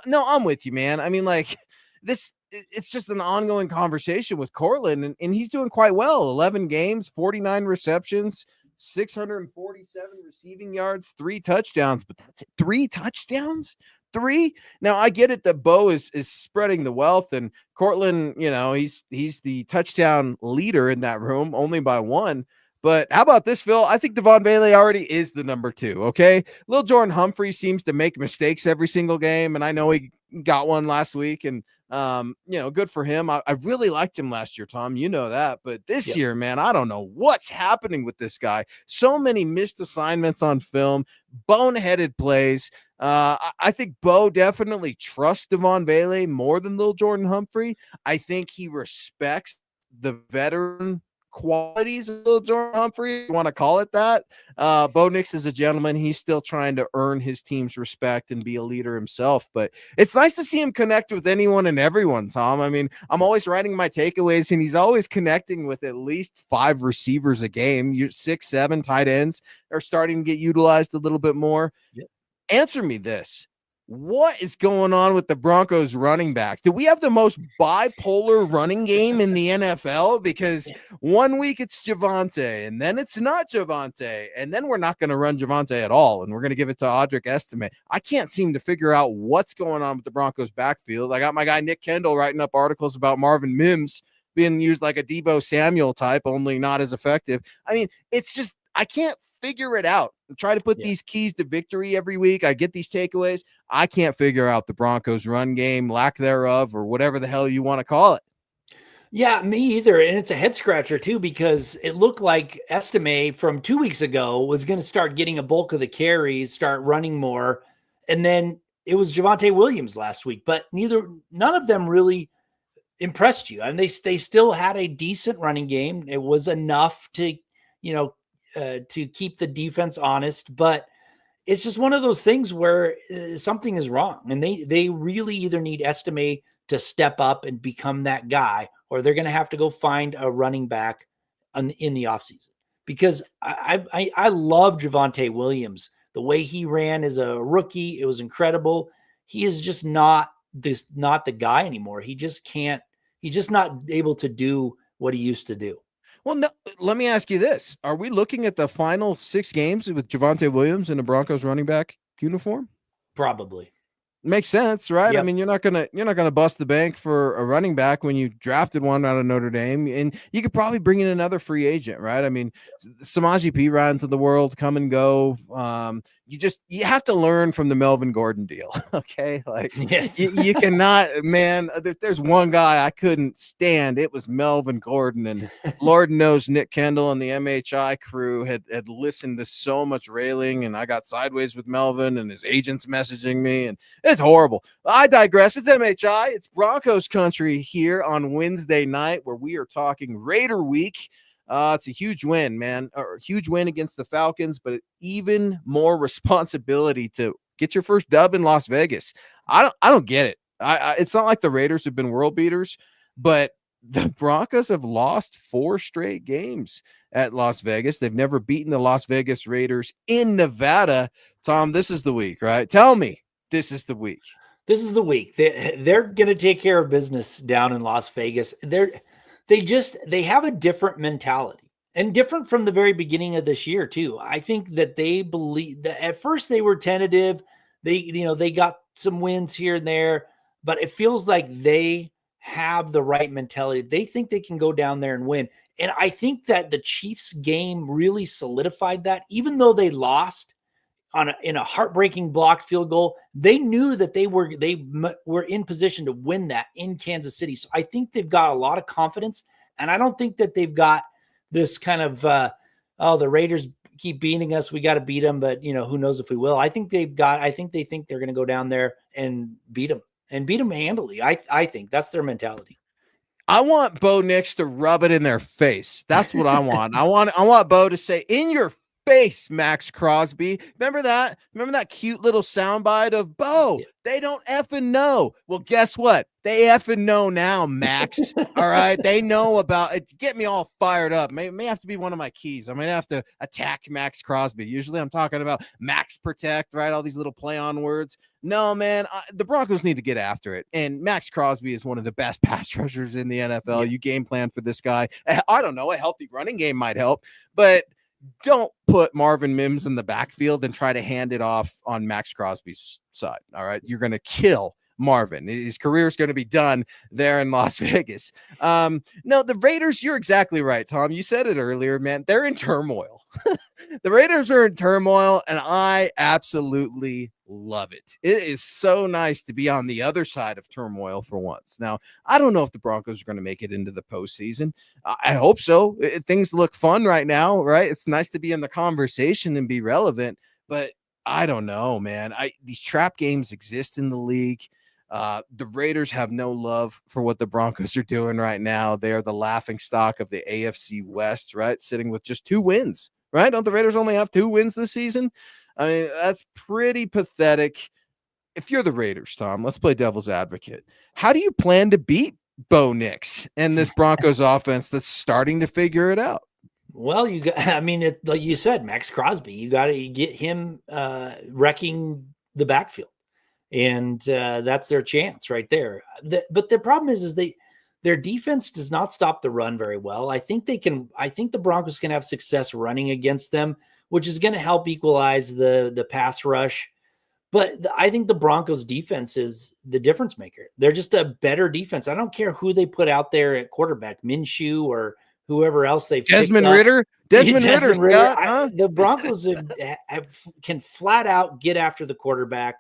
No, I'm with you, man. I mean, like this, it's just an ongoing conversation with Cortland, and he's doing quite well. 11 games, 49 receptions, 647 receiving yards, 3 touchdowns, but that's it. 3 touchdowns? 3? Now I get it that Bo is spreading the wealth, and Cortland, he's the touchdown leader in that room, only by 1. But how about this, Phil? I think Devon Vele already is the number 2. Okay. Lil Jordan Humphrey seems to make mistakes every single game. And I know he got one last week, and good for him. I really liked him last year, Tom, that, but this year, man, I don't know what's happening with this guy. So many missed assignments on film, boneheaded plays. I think Bo definitely trusts Devon Bailey more than Lil Jordan Humphrey. I think he respects the veteran qualities of Lil Jordan Humphrey, if you want to call it that. Bo Nix is a gentleman. He's still trying to earn his team's respect and be a leader himself. But it's nice to see him connect with anyone and everyone, Tom. I mean, I'm always writing my takeaways, and he's always connecting with at least 5 receivers a game. 6, 7 tight ends are starting to get utilized a little bit more. Yep. Answer me this. What is going on with the Broncos running backs? Do we have the most bipolar running game in the NFL? Because one week it's Javonte, and then it's not Javonte, and then we're not going to run Javonte at all, and we're going to give it to Audric Estime. I can't seem to figure out what's going on with the Broncos backfield. I got my guy Nick Kendall writing up articles about Marvin Mims being used like a Deebo Samuel type, only not as effective. I mean, it's just, I can't figure it out. I try to put these keys to victory every week. I get these takeaways. I can't figure out the Broncos run game, lack thereof, or whatever the hell you want to call it. Yeah, me either. And it's a head scratcher too, because it looked like Estime from 2 weeks ago was going to start getting a bulk of the carries, start running more. And then it was Javonte Williams last week, but none of them really impressed you. And they still had a decent running game. It was enough to, to keep the defense honest, but it's just one of those things where something is wrong, and they really either need Estime to step up and become that guy, or they're going to have to go find a running back in the offseason. Because I love Javonte Williams. The way he ran as a rookie, it was incredible. He is just not the guy anymore. He just can't. He's just not able to do what he used to do. Well, no, let me ask you this. Are we looking at the final 6 games with Javonte Williams in the Broncos running back uniform? Probably. Makes sense, right? Yep. I mean, you're not gonna bust the bank for a running back when you drafted one out of Notre Dame, and you could probably bring in another free agent, right? I mean, Samaje Perines of the world come and go. You have to learn from the Melvin Gordon deal, okay? Like, yes, you cannot, man. There's one guy I couldn't stand. It was Melvin Gordon, and Lord knows Nick Kendall and the MHI crew had listened to so much railing, and I got sideways with Melvin and his agents messaging me, and it's horrible. I digress. It's MHI. It's Broncos country here on Wednesday night, where we are talking Raider week. It's a huge win, man. A huge win against the Falcons, but even more responsibility to get your first dub in Las Vegas. I don't get it. It's not like the Raiders have been world beaters, but the Broncos have lost 4 straight games at Las Vegas. They've never beaten the Las Vegas Raiders in Nevada. Tom, this is the week, right? Tell me this is the week. This is the week. They're going to take care of business down in Las Vegas. They have a different mentality, and different from the very beginning of this year too. I think that they believe that at first they were tentative. They got some wins here and there, but it feels like they have the right mentality. They think they can go down there and win. And I think that the Chiefs game really solidified that. Even though they lost in a heartbreaking blocked field goal, they knew that they were in position to win that in Kansas City. So I think they've got a lot of confidence, and I don't think that they've got this kind of the Raiders keep beating us, we got to beat them, but who knows if we will. I think they think they're going to go down there and beat them handily. I think that's their mentality. I want Bo Nix to rub it in their face. That's what I want. I want Bo to say, "In your face, Max Crosby." Remember that? Remember that cute little soundbite of Bo? They don't effing know. Well, guess what? They effing know now, Max. All right. They know about it. Get me all fired up. May have to be one of my keys. I might have to attack Max Crosby. Usually I'm talking about Max Protect, right? All these little play on words. No, man, the Broncos need to get after it. And Max Crosby is one of the best pass rushers in the NFL. You game plan for this guy. I don't know. A healthy running game might help, but don't put Marvin Mims in the backfield and try to hand it off on Max Crosby's side. All right. You're going to kill Marvin. His career is going to be done there in Las Vegas. No, the Raiders, you're exactly right, Tom. You said it earlier, man. They're in turmoil. The Raiders are in turmoil, and I absolutely love it. It is so nice to be on the other side of turmoil for once. Now, I don't know if the Broncos are going to make it into the postseason. I hope so. Things look fun right now, right? It's nice to be in the conversation and be relevant, but I don't know, man. These trap games exist in the league. The Raiders have no love for what the Broncos are doing right now. They are the laughing stock of the AFC West, right? Sitting with just 2 wins, right? Don't the Raiders only have 2 wins this season? I mean, that's pretty pathetic. If you're the Raiders, Tom, let's play devil's advocate. How do you plan to beat Bo Nix and this Broncos offense that's starting to figure it out? Well, I mean, like you said, Max Crosby, you got to get him wrecking the backfield. And that's their chance right there. But the problem is their defense does not stop the run very well. I think the Broncos can have success running against them, which is going to help equalize the pass rush. But I think the Broncos defense is the difference maker. They're just a better defense. I don't care who they put out there at quarterback, Minshew or whoever else they've Desmond Ritter. Desmond Ritter. The Broncos can flat out get after the quarterback.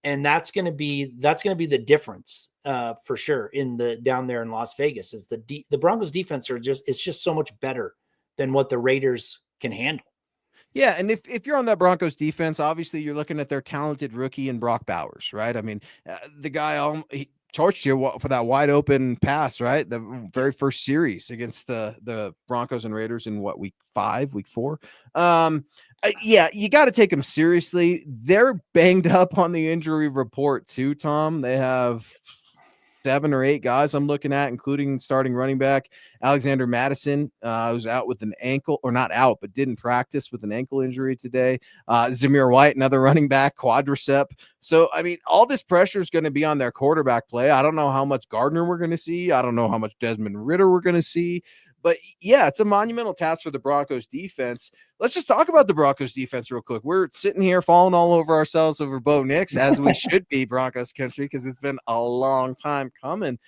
And that's going to be the difference for sure in the down there in Las Vegas is the Broncos defense it's just so much better than what the Raiders can handle. Yeah, and if you're on that Broncos defense, obviously you're looking at their talented rookie in Brock Bowers, right? I mean, the guy he torched you for that wide open pass, right? The very first series against the Broncos and Raiders in week 4. Yeah, you got to take them seriously. They're banged up on the injury report too, Tom. They have 7 or 8 guys I'm looking at, including starting running back Alexander Madison, who's out with an ankle, or not out, but didn't practice with an ankle injury today. Zamir White, another running back, quadricep. So, I mean, all this pressure is going to be on their quarterback play. I don't know how much Gardner we're going to see. I don't know how much Desmond Ritter we're going to see. But yeah, it's a monumental task for the Broncos defense. Let's just talk about the Broncos defense real quick. We're sitting here falling all over ourselves over Bo Nix, as we should be, Broncos country, because it's been a long time coming.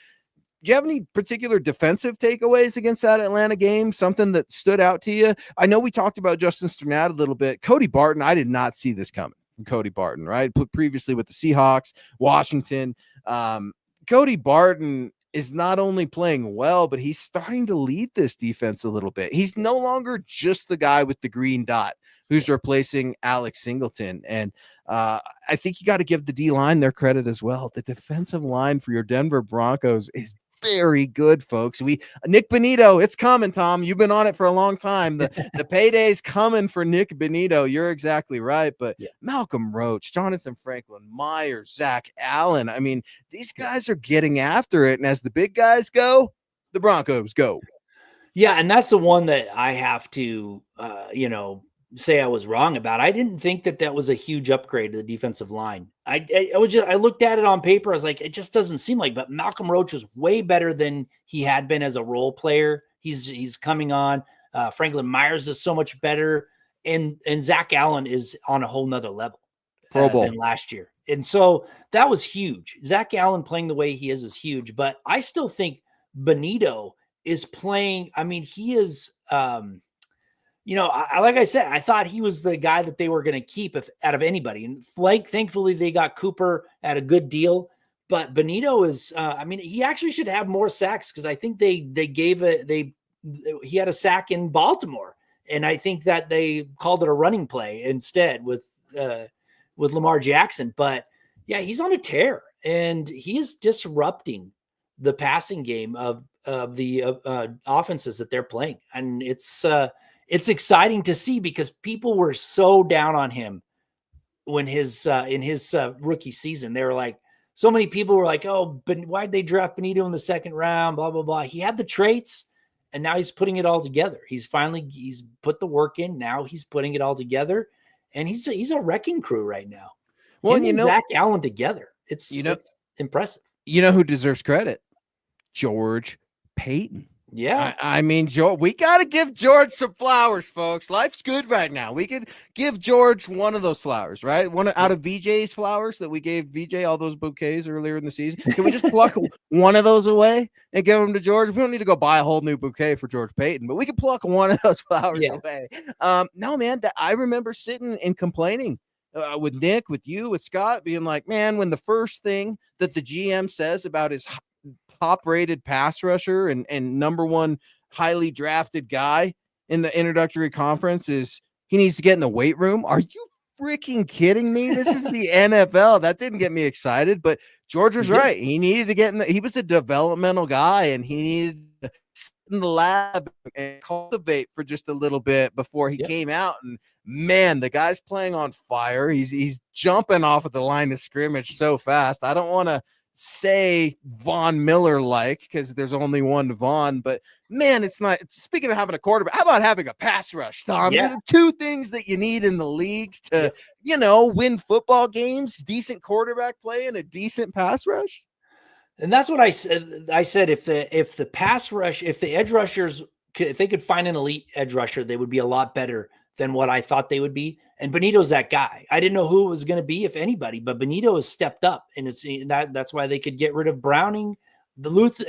Do you have any particular defensive takeaways against that Atlanta game? Something that stood out to you? I know we talked about Justin Sternad a little bit. Cody Barton, I did not see this coming from Cody Barton, right? Previously with the Seahawks, Washington. Cody Barton is not only playing well, but he's starting to lead this defense a little bit. He's no longer just the guy with the green dot who's replacing Alex Singleton. And I think you got to give the D-line their credit as well. The defensive line for your Denver Broncos is very good, folks. Nick Bonito, it's coming, Tom. You've been on it for a long time. The payday's coming for Nick Bonito. You're exactly right. But yeah. Malcolm Roach, Jonathan Franklin, Myers, Zach Allen. I mean, these guys are getting after it. And as the big guys go, the Broncos go. Yeah, and that's the one that I have to, say I was wrong about. I didn't think that was a huge upgrade to the defensive line. I looked at it on paper. I was like, it just doesn't seem like, but Malcolm Roach is way better than he had been as a role player. He's coming on. Franklin Myers is so much better. And Zach Allen is on a whole nother level than last year. And so that was huge. Zach Allen playing the way he is huge, but I still think Bonito is playing. I mean, he is, like I said, I thought he was the guy that they were going to keep out of anybody. And thankfully they got Cooper at a good deal. But Bonito is, he actually should have more sacks because I think he had a sack in Baltimore. And I think that they called it a running play instead with Lamar Jackson. But yeah, he's on a tear and he is disrupting the passing game of the offenses that they're playing. And it's exciting to see because people were so down on him when in his rookie season. They were like, so many people were like, oh, but why'd they draft Bonito in the second round? Blah, blah, blah. He had the traits and now he's putting it all together. He's put the work in. Now he's putting it all together and he's a wrecking crew right now. Well, him and Zach Allen together. It's impressive. You know who deserves credit? George Payton. Yeah. I mean, George, we got to give George some flowers, folks. Life's good right now. We could give George one of those flowers, right? One out of VJ's flowers that we gave VJ all those bouquets earlier in the season. Can we just pluck one of those away and give them to George? We don't need to go buy a whole new bouquet for George Payton, but we can pluck one of those flowers away. No, man, I remember sitting and complaining with Nick, with you, with Scott, being like, man, when the first thing that the GM says about his top-rated pass rusher and number one highly drafted guy in the introductory conference is he needs to get in the weight room. Are you freaking kidding me? This is the NFL. That didn't get me excited, but George was right. He needed to get he was a developmental guy, and he needed to sit in the lab and cultivate for just a little bit before he came out. And man, the guy's playing on fire. He's jumping off of the line of scrimmage so fast. I don't want to say Von Miller like, because there's only one Von, but man, it's not. Speaking of having a quarterback, how about having a pass rush, Tom? There's two things that you need in the league to win football games: decent quarterback play and a decent pass rush. And that's what I said if the pass rush, if the edge rushers, if they could find an elite edge rusher, they would be a lot better than what I thought they would be. And Benito's that guy. I didn't know who it was going to be, if anybody, but Benito has stepped up, and that's why they could get rid of Browning, Luther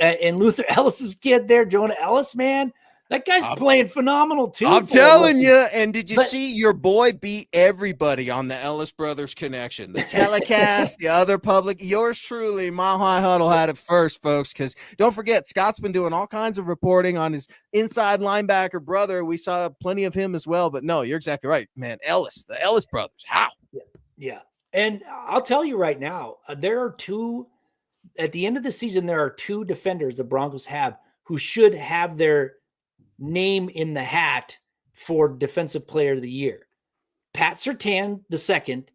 Ellis's kid there, Jonah Ellis, man. That guy's playing phenomenal too. I'm telling you. And did you see your boy beat everybody on the Ellis Brothers connection? The telecast, the other public. Yours truly, Mile High Huddle, had it first, folks, because don't forget, Scott's been doing all kinds of reporting on his inside linebacker brother. We saw plenty of him as well. But no, you're exactly right, man. The Ellis Brothers. How? Yeah. And I'll tell you right now, there are two, at the end of the season, there are two defenders the Broncos have who should have their name in the hat for Defensive Player of the Year. Pat Surtain, the second,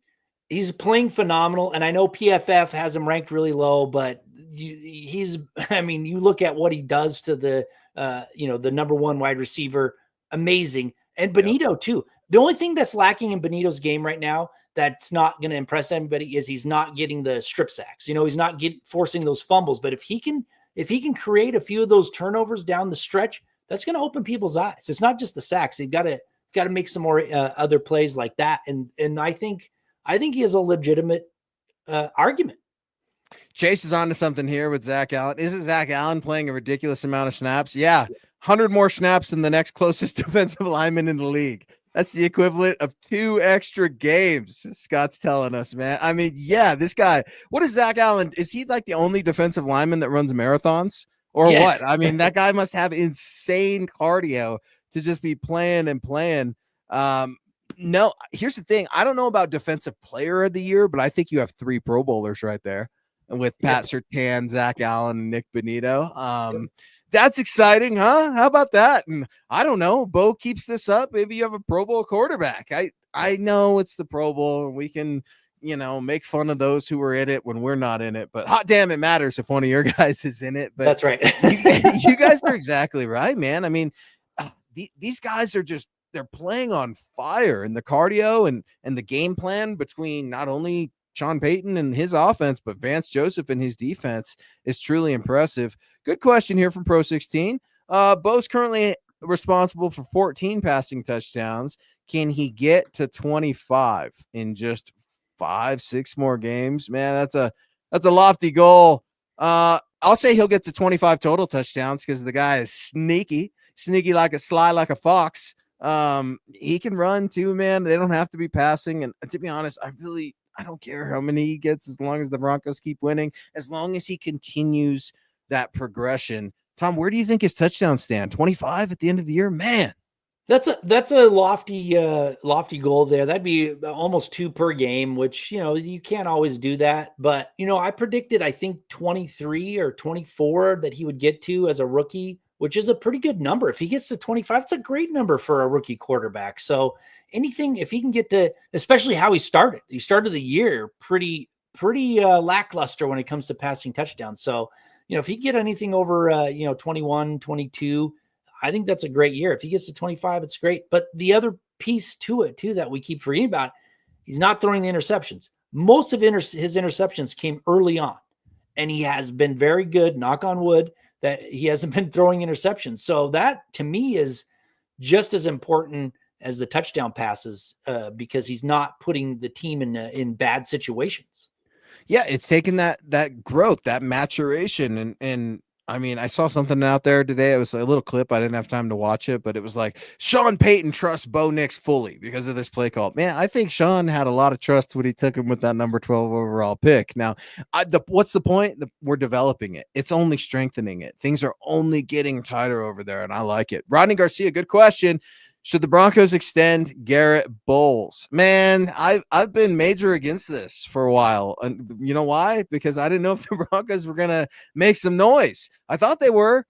he's playing phenomenal, and I know PFF has him ranked really low, but you look at what he does to the number one wide receiver, amazing. And Benito too. The only thing that's lacking in Benito's game right now that's not going to impress anybody is he's not getting the strip sacks. He's not forcing those fumbles, but if he can create a few of those turnovers down the stretch, that's going to open people's eyes. It's not just the sacks. They've got to make some more other plays like that. And I think he has a legitimate argument. Chase is onto something here with Zach Allen. Isn't Zach Allen playing a ridiculous amount of snaps? Yeah. 100 more snaps than the next closest defensive lineman in the league. That's the equivalent of 2 extra games, Scott's telling us, man. I mean, yeah, this guy, what is Zach Allen? Is he like the only defensive lineman that runs marathons? Or what? I mean, that guy must have insane cardio to just be playing and playing. No, here's the thing. I don't know about Defensive Player of the Year, but I think you have 3 Pro Bowlers right there with Pat Surtain, Zach Allen, and Nick Benito. That's exciting, huh? How about that? And I don't know. Bo keeps this up. Maybe you have a Pro Bowl quarterback. I know it's the Pro Bowl, and we can make fun of those who are in it when we're not in it, but hot damn, it matters if one of your guys is in it. But that's right. you guys are exactly right, man. I mean, these guys are they're playing on fire, and the cardio and the game plan between not only Sean Payton and his offense, but Vance Joseph and his defense is truly impressive. Good question here from Pro 16. Bo's currently responsible for 14 passing touchdowns. Can he get to 25 in just 5-6 more games? Man, that's a lofty goal. I'll say he'll get to 25 total touchdowns because the guy is sneaky like a fox. He can run too, man. They don't have to be passing. And to be honest, I don't care how many he gets as long as the Broncos keep winning, as long as he continues that progression. Tom, where do you think his touchdowns stand? 25 at the end of the year? Man. That's a lofty goal there. That'd be almost 2 per game, which, you can't always do that. But, I predicted, I think 23 or 24 that he would get to as a rookie, which is a pretty good number. If he gets to 25, it's a great number for a rookie quarterback. So anything, if he can get to, especially how he started the year pretty lackluster when it comes to passing touchdowns. So, if he get anything over, 21, 22, I think that's a great year. If he gets to 25, it's great. But the other piece to it too, that we keep forgetting about, he's not throwing the interceptions. Most of his interceptions came early on, and he has been very good, knock on wood, that he hasn't been throwing interceptions. So that to me is just as important as the touchdown passes, because he's not putting the team in bad situations. Yeah, it's taken that growth, that maturation. And I mean, I saw something out there today. It was a little clip. I didn't have time to watch it, but it was like, Sean Payton trusts Bo Nix fully because of this play call. Man, I think Sean had a lot of trust when he took him with that number 12 overall pick. Now, what's the point? We're developing it. It's only strengthening it. Things are only getting tighter over there, and I like it. Rodney Garcia, good question. Should the Broncos extend Garrett Bowles? Man, I've been major against this for a while. And you know why? Because I didn't know if the Broncos were gonna make some noise. I thought they were,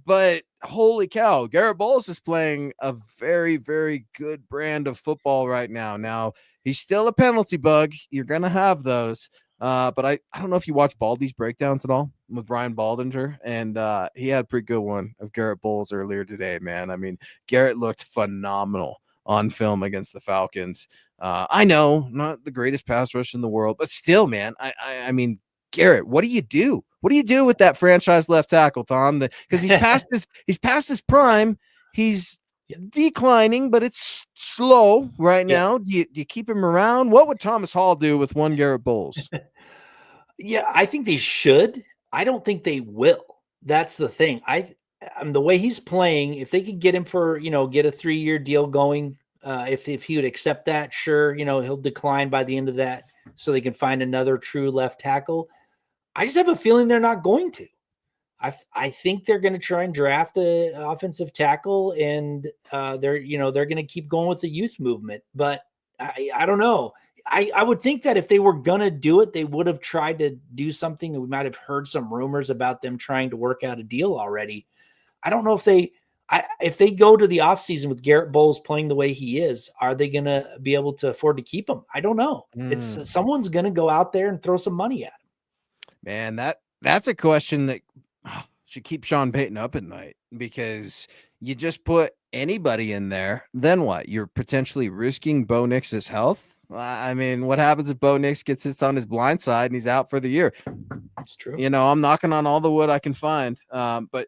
but holy cow, Garrett Bowles is playing a very, very good brand of football right now. Now, he's still a penalty bug. You're gonna have those. But I don't know if you watch Baldy's breakdowns at all with Ryan Baldinger, and he had a pretty good one of Garrett Bowles earlier today, man. I mean, Garrett looked phenomenal on film against the Falcons. I know, not the greatest pass rush in the world, but still, man, I mean, Garrett, what do you do? What do you do with that franchise left tackle, Tom? Because he's past his prime. He's declining, but it's slow right now. Do you keep him around? What would Thomas Hall do with one Garrett Bowles? Yeah, I think they should. I don't think they will. That's the thing. The way he's playing, if they could get him for, get a 3-year deal going, if he would accept that, sure, he'll decline by the end of that so they can find another true left tackle. I just have a feeling they're not going to. I think they're going to try and draft an offensive tackle, and they're going to keep going with the youth movement. But I don't know. I would think that if they were going to do it, they would have tried to do something. We might have heard some rumors about them trying to work out a deal already. I don't know if they go to the offseason with Garrett Bowles playing the way he is, are they going to be able to afford to keep him? I don't know. It's someone's going to go out there and throw some money at him. Man, that's a question that should keep Sean Payton up at night, because you just put anybody in there, then what? You're potentially risking Bo Nix's health. I mean, what happens if Bo Nix gets hits on his blind side and he's out for the year? That's true. I'm knocking on all the wood I can find. But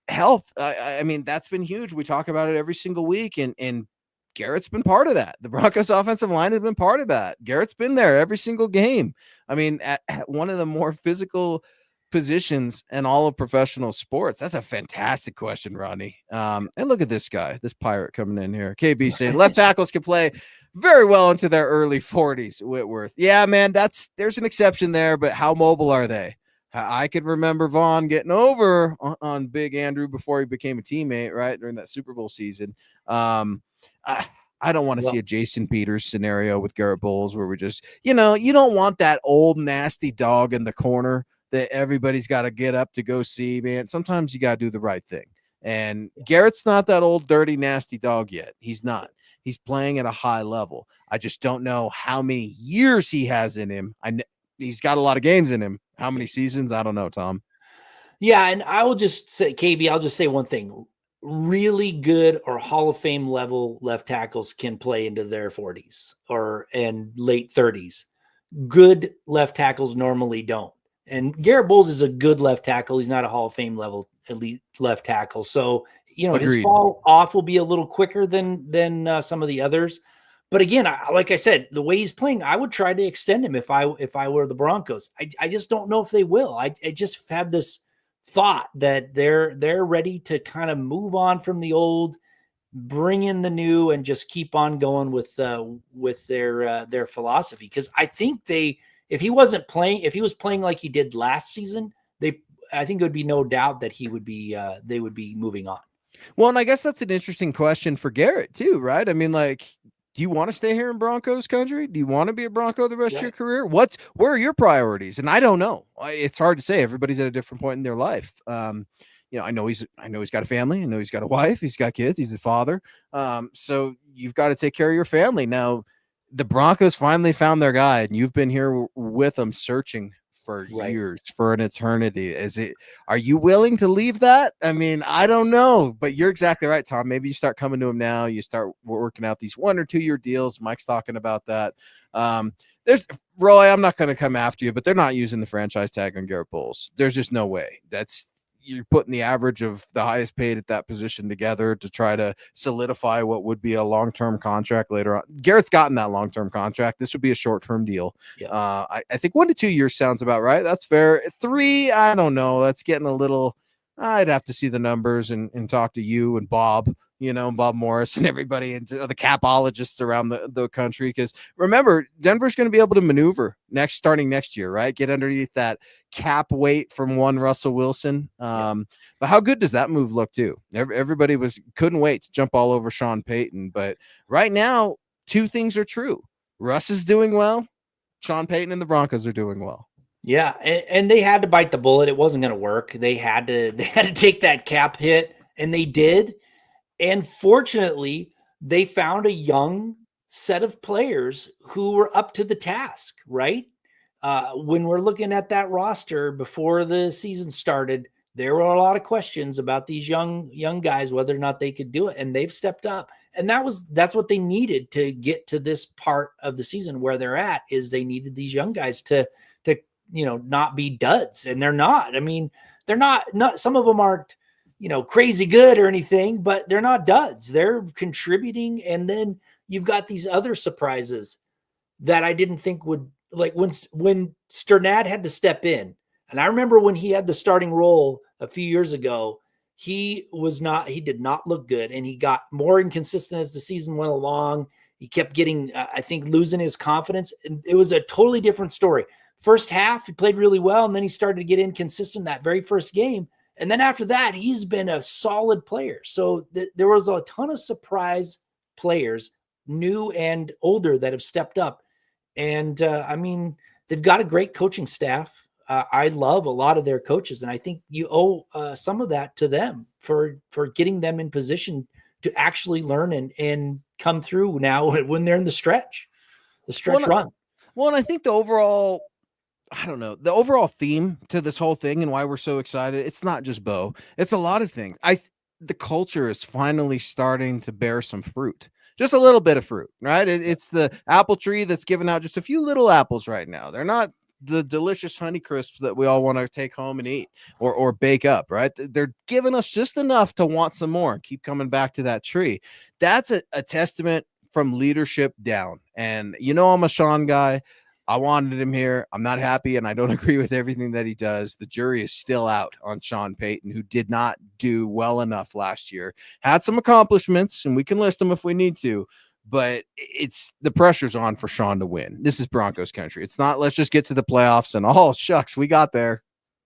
health, I mean, that's been huge. We talk about it every single week, and Garrett's been part of that. The Broncos offensive line has been part of that. Garrett's been there every single game. I mean, at one of the more physical positions in all of professional sports. That's a fantastic question, Rodney. And look at this guy, this pirate coming in here. KB saying left tackles can play very well into their early 40s. Whitworth. Yeah, man, there's an exception there, but how mobile are they? I could remember Vaughn getting over on Big Andrew before he became a teammate, right, during that Super Bowl season. I don't want to see a Jason Peters scenario with Garrett Bowles where we just, you don't want that old nasty dog in the corner that everybody's got to get up to go see, man. Sometimes you got to do the right thing. And Garrett's not that old, dirty, nasty dog yet. He's not. He's playing at a high level. I just don't know how many years he has in him. He's got a lot of games in him. How many seasons? I don't know, Tom. Yeah, and I will just say, KB, I'll just say one thing. Really good or Hall of Fame level left tackles can play into their 40s and late 30s. Good left tackles normally don't. And Garrett Bowles is a good left tackle. He's not a Hall of Fame level elite left tackle. So, Agreed. His fall off will be a little quicker than some of the others. But again, like I said, the way he's playing, I would try to extend him if I were the Broncos. I just don't know if they will. I just have this thought that they're ready to kind of move on from the old, bring in the new, and just keep on going with their philosophy. Because I think if he was playing like he did last season, I think it would be no doubt that they would be moving on. Well, and I guess that's an interesting question for Garrett too, right? I mean, like, do you want to stay here in Broncos country? Do you want to be a Bronco the rest of your career? Where are your priorities? And I don't know. It's hard to say. Everybody's at a different point in their life. I know he's got a family. I know he's got a wife. He's got kids. He's a father. So you've got to take care of your family. Now, the Broncos finally found their guy, and you've been here with them searching for years, for an eternity. Are you willing to leave that? I mean, I don't know, but you're exactly right, Tom. Maybe you start coming to him now. You start working out these 1 or 2 year deals. Mike's talking about that. There's Roy, I'm not going to come after you, but they're not using the franchise tag on Garrett Bowles. There's just no way. You're putting the average of the highest paid at that position together to try to solidify what would be a long-term contract later on. Garrett's gotten that long-term contract. This would be a short-term deal. Yeah. I think 1 to 2 years sounds about right. That's fair. 3, I don't know. That's getting a little, I'd have to see the numbers and talk to you and Bob Bob Morris and everybody and the capologists around the country. Because remember, Denver's going to be able to maneuver starting next year, right? Get underneath that cap weight from one Russell Wilson. But how good does that move look too? Everybody couldn't wait to jump all over Sean Payton. But right now, two things are true. Russ is doing well. Sean Payton and the Broncos are doing well. Yeah, and they had to bite the bullet. It wasn't going to work. They had to take that cap hit, and they did. And fortunately, they found a young set of players who were up to the task, right? When we're looking at that roster before the season started, there were a lot of questions about these young guys, whether or not they could do it, and they've stepped up. And that's what they needed to get to this part of the season where they're at. Is they needed these young guys to not be duds, and they're not. I mean, they're not. Some of them aren't crazy good or anything, but they're not duds. They're contributing. And then you've got these other surprises that I didn't think would, like when Sternad had to step in. And I remember when he had the starting role a few years ago, he did not look good. And he got more inconsistent as the season went along. He kept getting, I think, losing his confidence. And it was a totally different story. First half, he played really well. And then he started to get inconsistent that very first game. And then after that, he's been a solid player. So there was a ton of surprise players, new and older, that have stepped up. And I mean, they've got a great coaching staff. I love a lot of their coaches, and I think you owe some of that to them for getting them in position to actually learn and come through now when they're in the stretch run. Well, and I think the overall theme to this whole thing and why we're so excited, it's not just Bo. It's a lot of things. The culture is finally starting to bear some fruit. Just a little bit of fruit, right? It's the apple tree that's giving out just a few little apples right now. They're not the delicious Honeycrisps that we all want to take home and eat or bake up, right? They're giving us just enough to want some more and keep coming back to that tree. That's a testament from leadership down. And I'm a Sean guy. I wanted him here. I'm not happy, and I don't agree with everything that he does. The jury is still out on Sean Payton, who did not do well enough last year. Had some accomplishments, and we can list them if we need to, but the pressure's on for Sean to win. This is Broncos country. It's not, let's just get to the playoffs and, oh, shucks, we got there.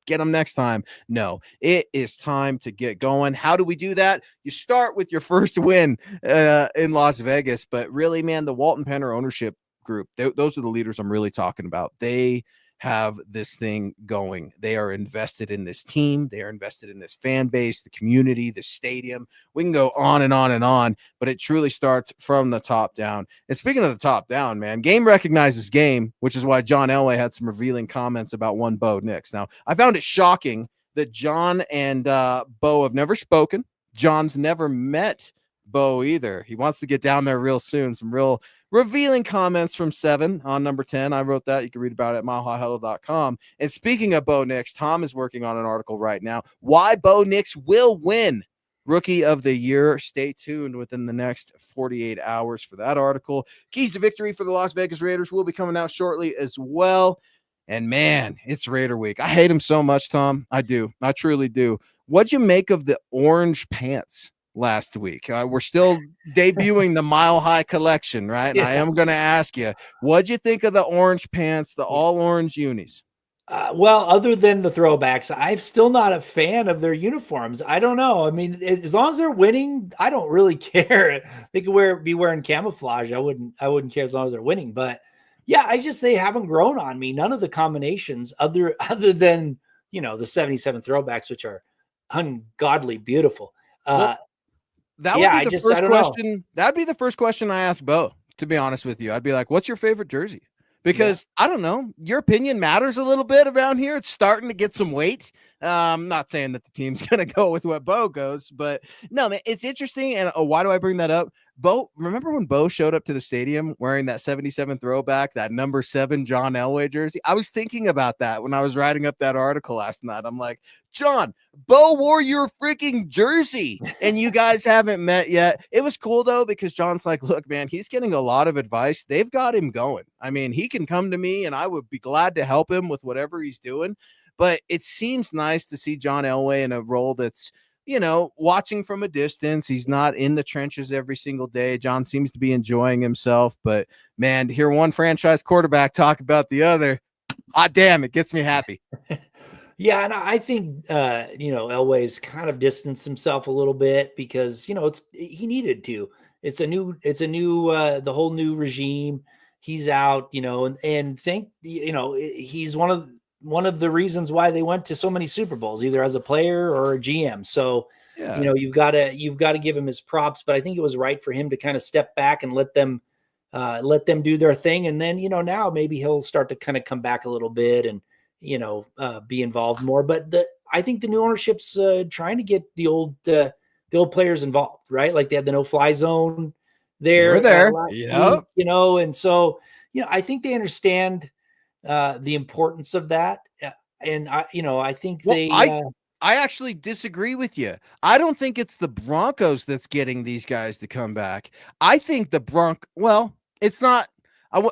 Get them next time. No, it is time to get going. How do we do that? You start with your first win in Las Vegas, but really, man, the Walton Penner ownership group, those are the leaders I'm really talking about. They have this thing going. They are invested in this team. They are invested in this fan base, the community, the stadium. We can go on and on and on, but it truly starts from the top down. And speaking of the top down, man, game recognizes game, which is why John Elway had some revealing comments about one Bo Nix. Now, I found it shocking that John and Bo have never spoken. John's never met Bo either. He wants to get down there real soon. Some real revealing comments from 7 on number 10. I wrote that. You can read about it at milehighhuddle.com. And speaking of Bo Nix, Tom is working on an article right now. Why Bo Nix will win Rookie of the Year. Stay tuned within the next 48 hours for that article. Keys to victory for the Las Vegas Raiders will be coming out shortly as well. And man, it's Raider week. I hate him so much, Tom. I do. I truly do. What'd you make of the orange pants last week? We're still debuting the Mile High collection, right? And I am going to ask you, what'd you think of the orange pants, the all orange unis? Well, other than the throwbacks, I'm still not a fan of their uniforms. I don't know. I mean, as long as they're winning, I don't really care. They could be wearing camouflage. I wouldn't care as long as they're winning. But yeah, they haven't grown on me. None of the combinations other than, the 77 throwbacks, which are ungodly beautiful. That would be the first question. That'd be the first question I ask Bo, to be honest with you. I'd be like, what's your favorite jersey? Because I don't know, your opinion matters a little bit around here. It's starting to get some weight. I'm not saying that the team's going to go with what Bo goes, but no, man, it's interesting. And why do I bring that up? Bo, remember when Bo showed up to the stadium wearing that 77 throwback, that number 7 John Elway jersey? I was thinking about that when I was writing up that article last night. I'm like, John, Bo wore your freaking jersey and you guys haven't met yet. It was cool though, because John's like, look, man, he's getting a lot of advice. They've got him going. I mean, he can come to me and I would be glad to help him with whatever he's doing. But it seems nice to see John Elway in a role that's watching from a distance. He's not in the trenches every single day. John seems to be enjoying himself, but man, to hear one franchise quarterback talk about the other, damn, it gets me happy. Yeah, and I think Elway's kind of distanced himself a little bit because he needed to. It's a new the whole new regime. He's out, and he's one of the reasons why they went to so many Super Bowls, either as a player or a GM. So Yeah. You've got to give him his props, but I think it was right for him to kind of step back and let them do their thing, and then now maybe he'll start to kind of come back a little bit and be involved more. But I think the new ownership's trying to get the old players involved, right? Like they had the no-fly zone there. Yep. And so, I think they understand the importance of that. And I think I actually disagree with you. I don't think it's the Broncos that's getting these guys to come back. I think it's not.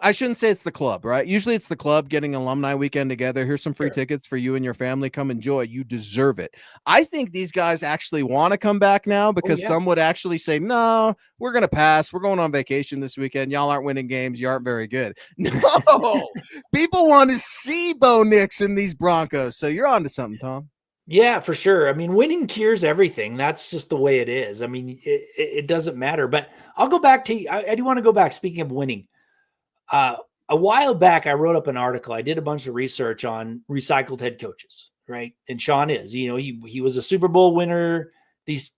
I shouldn't say it's the club, right? Usually it's the club getting alumni weekend together. Here's some free tickets for you and your family. Come enjoy. You deserve it. I think these guys actually want to come back now because some would actually say, no, we're going to pass. We're going on vacation this weekend. Y'all aren't winning games. You aren't very good. No, people want to see Bo Nix in these Broncos. So you're on to something, Tom. Yeah, for sure. I mean, winning cures everything. That's just the way it is. I mean, it doesn't matter. But I'll go back to I do want to go back. Speaking of winning, a while back, I wrote up an article. I did a bunch of research on recycled head coaches, right? And Sean is, he was a Super Bowl winner. These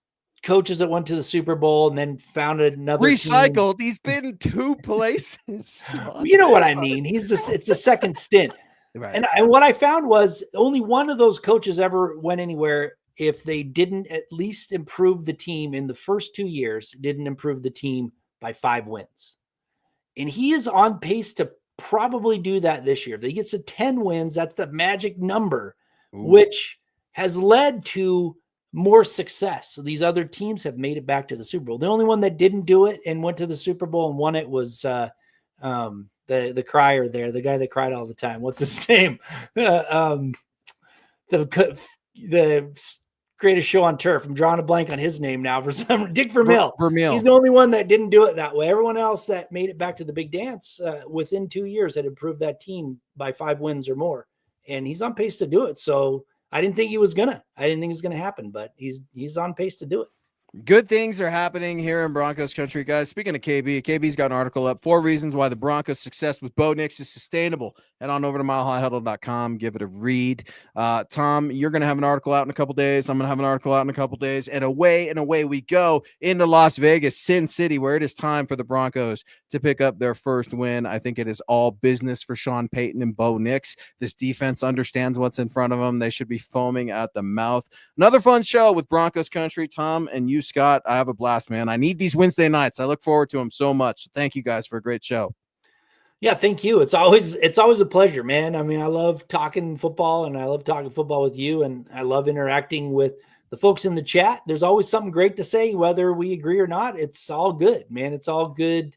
coaches that went to the Super Bowl and then founded another recycled. team. He's been 2 places. You know what I mean? It's the second stint. Right. And what I found was only one of those coaches ever went anywhere if they didn't at least improve the team in the first 2 years, didn't improve the team by 5 wins. And he is on pace to probably do that this year. If he gets to 10 wins, that's the magic number, which has led to more success. So these other teams have made it back to the Super Bowl. The only one that didn't do it and went to the Super Bowl and won it was the crier there, the guy that cried all the time. What's his name? The greatest show on turf. I'm drawing a blank on his name now for some. Dick Vermeil. He's the only one that didn't do it that way. Everyone else that made it back to the big dance within 2 years had improved that team by 5 wins or more, and he's on pace to do it. So I didn't think it was gonna happen, but he's on pace to do it. Good things are happening here in Broncos country, guys. Speaking of KB's got an article up, 4 reasons why the Broncos' success with Bo Nix is sustainable. Head on over to milehighhuddle.com. Give it a read. Tom, you're going to have an article out in a couple days. I'm going to have an article out in a couple days. And away we go into Las Vegas, Sin City, where it is time for the Broncos to pick up their first win. I think it is all business for Sean Payton and Bo Nix. This defense understands what's in front of them. They should be foaming at the mouth. Another fun show with Broncos country. Tom and you, Scott, I have a blast, man. I need these Wednesday nights. I look forward to them so much. Thank you guys for a great show. Yeah, thank you. It's always a pleasure, man. I mean, I love talking football and I love talking football with you, and I love interacting with the folks in the chat. There's always something great to say, whether we agree or not. It's all good, man. It's all good.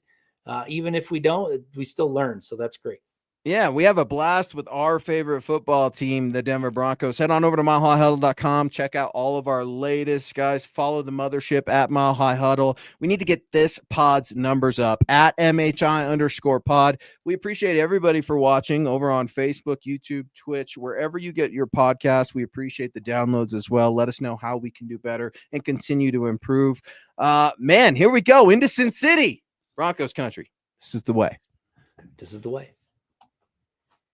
Even if we don't, we still learn. So that's great. Yeah, we have a blast with our favorite football team, the Denver Broncos. Head on over to milehighhuddle.com. Check out all of our latest, guys. Follow the mothership at Mile High Huddle. We need to get this pod's numbers up at MHI_pod. We appreciate everybody for watching over on Facebook, YouTube, Twitch, wherever you get your podcasts. We appreciate the downloads as well. Let us know how we can do better and continue to improve. Man, here we go into Sin City, Broncos country. This is the way. This is the way.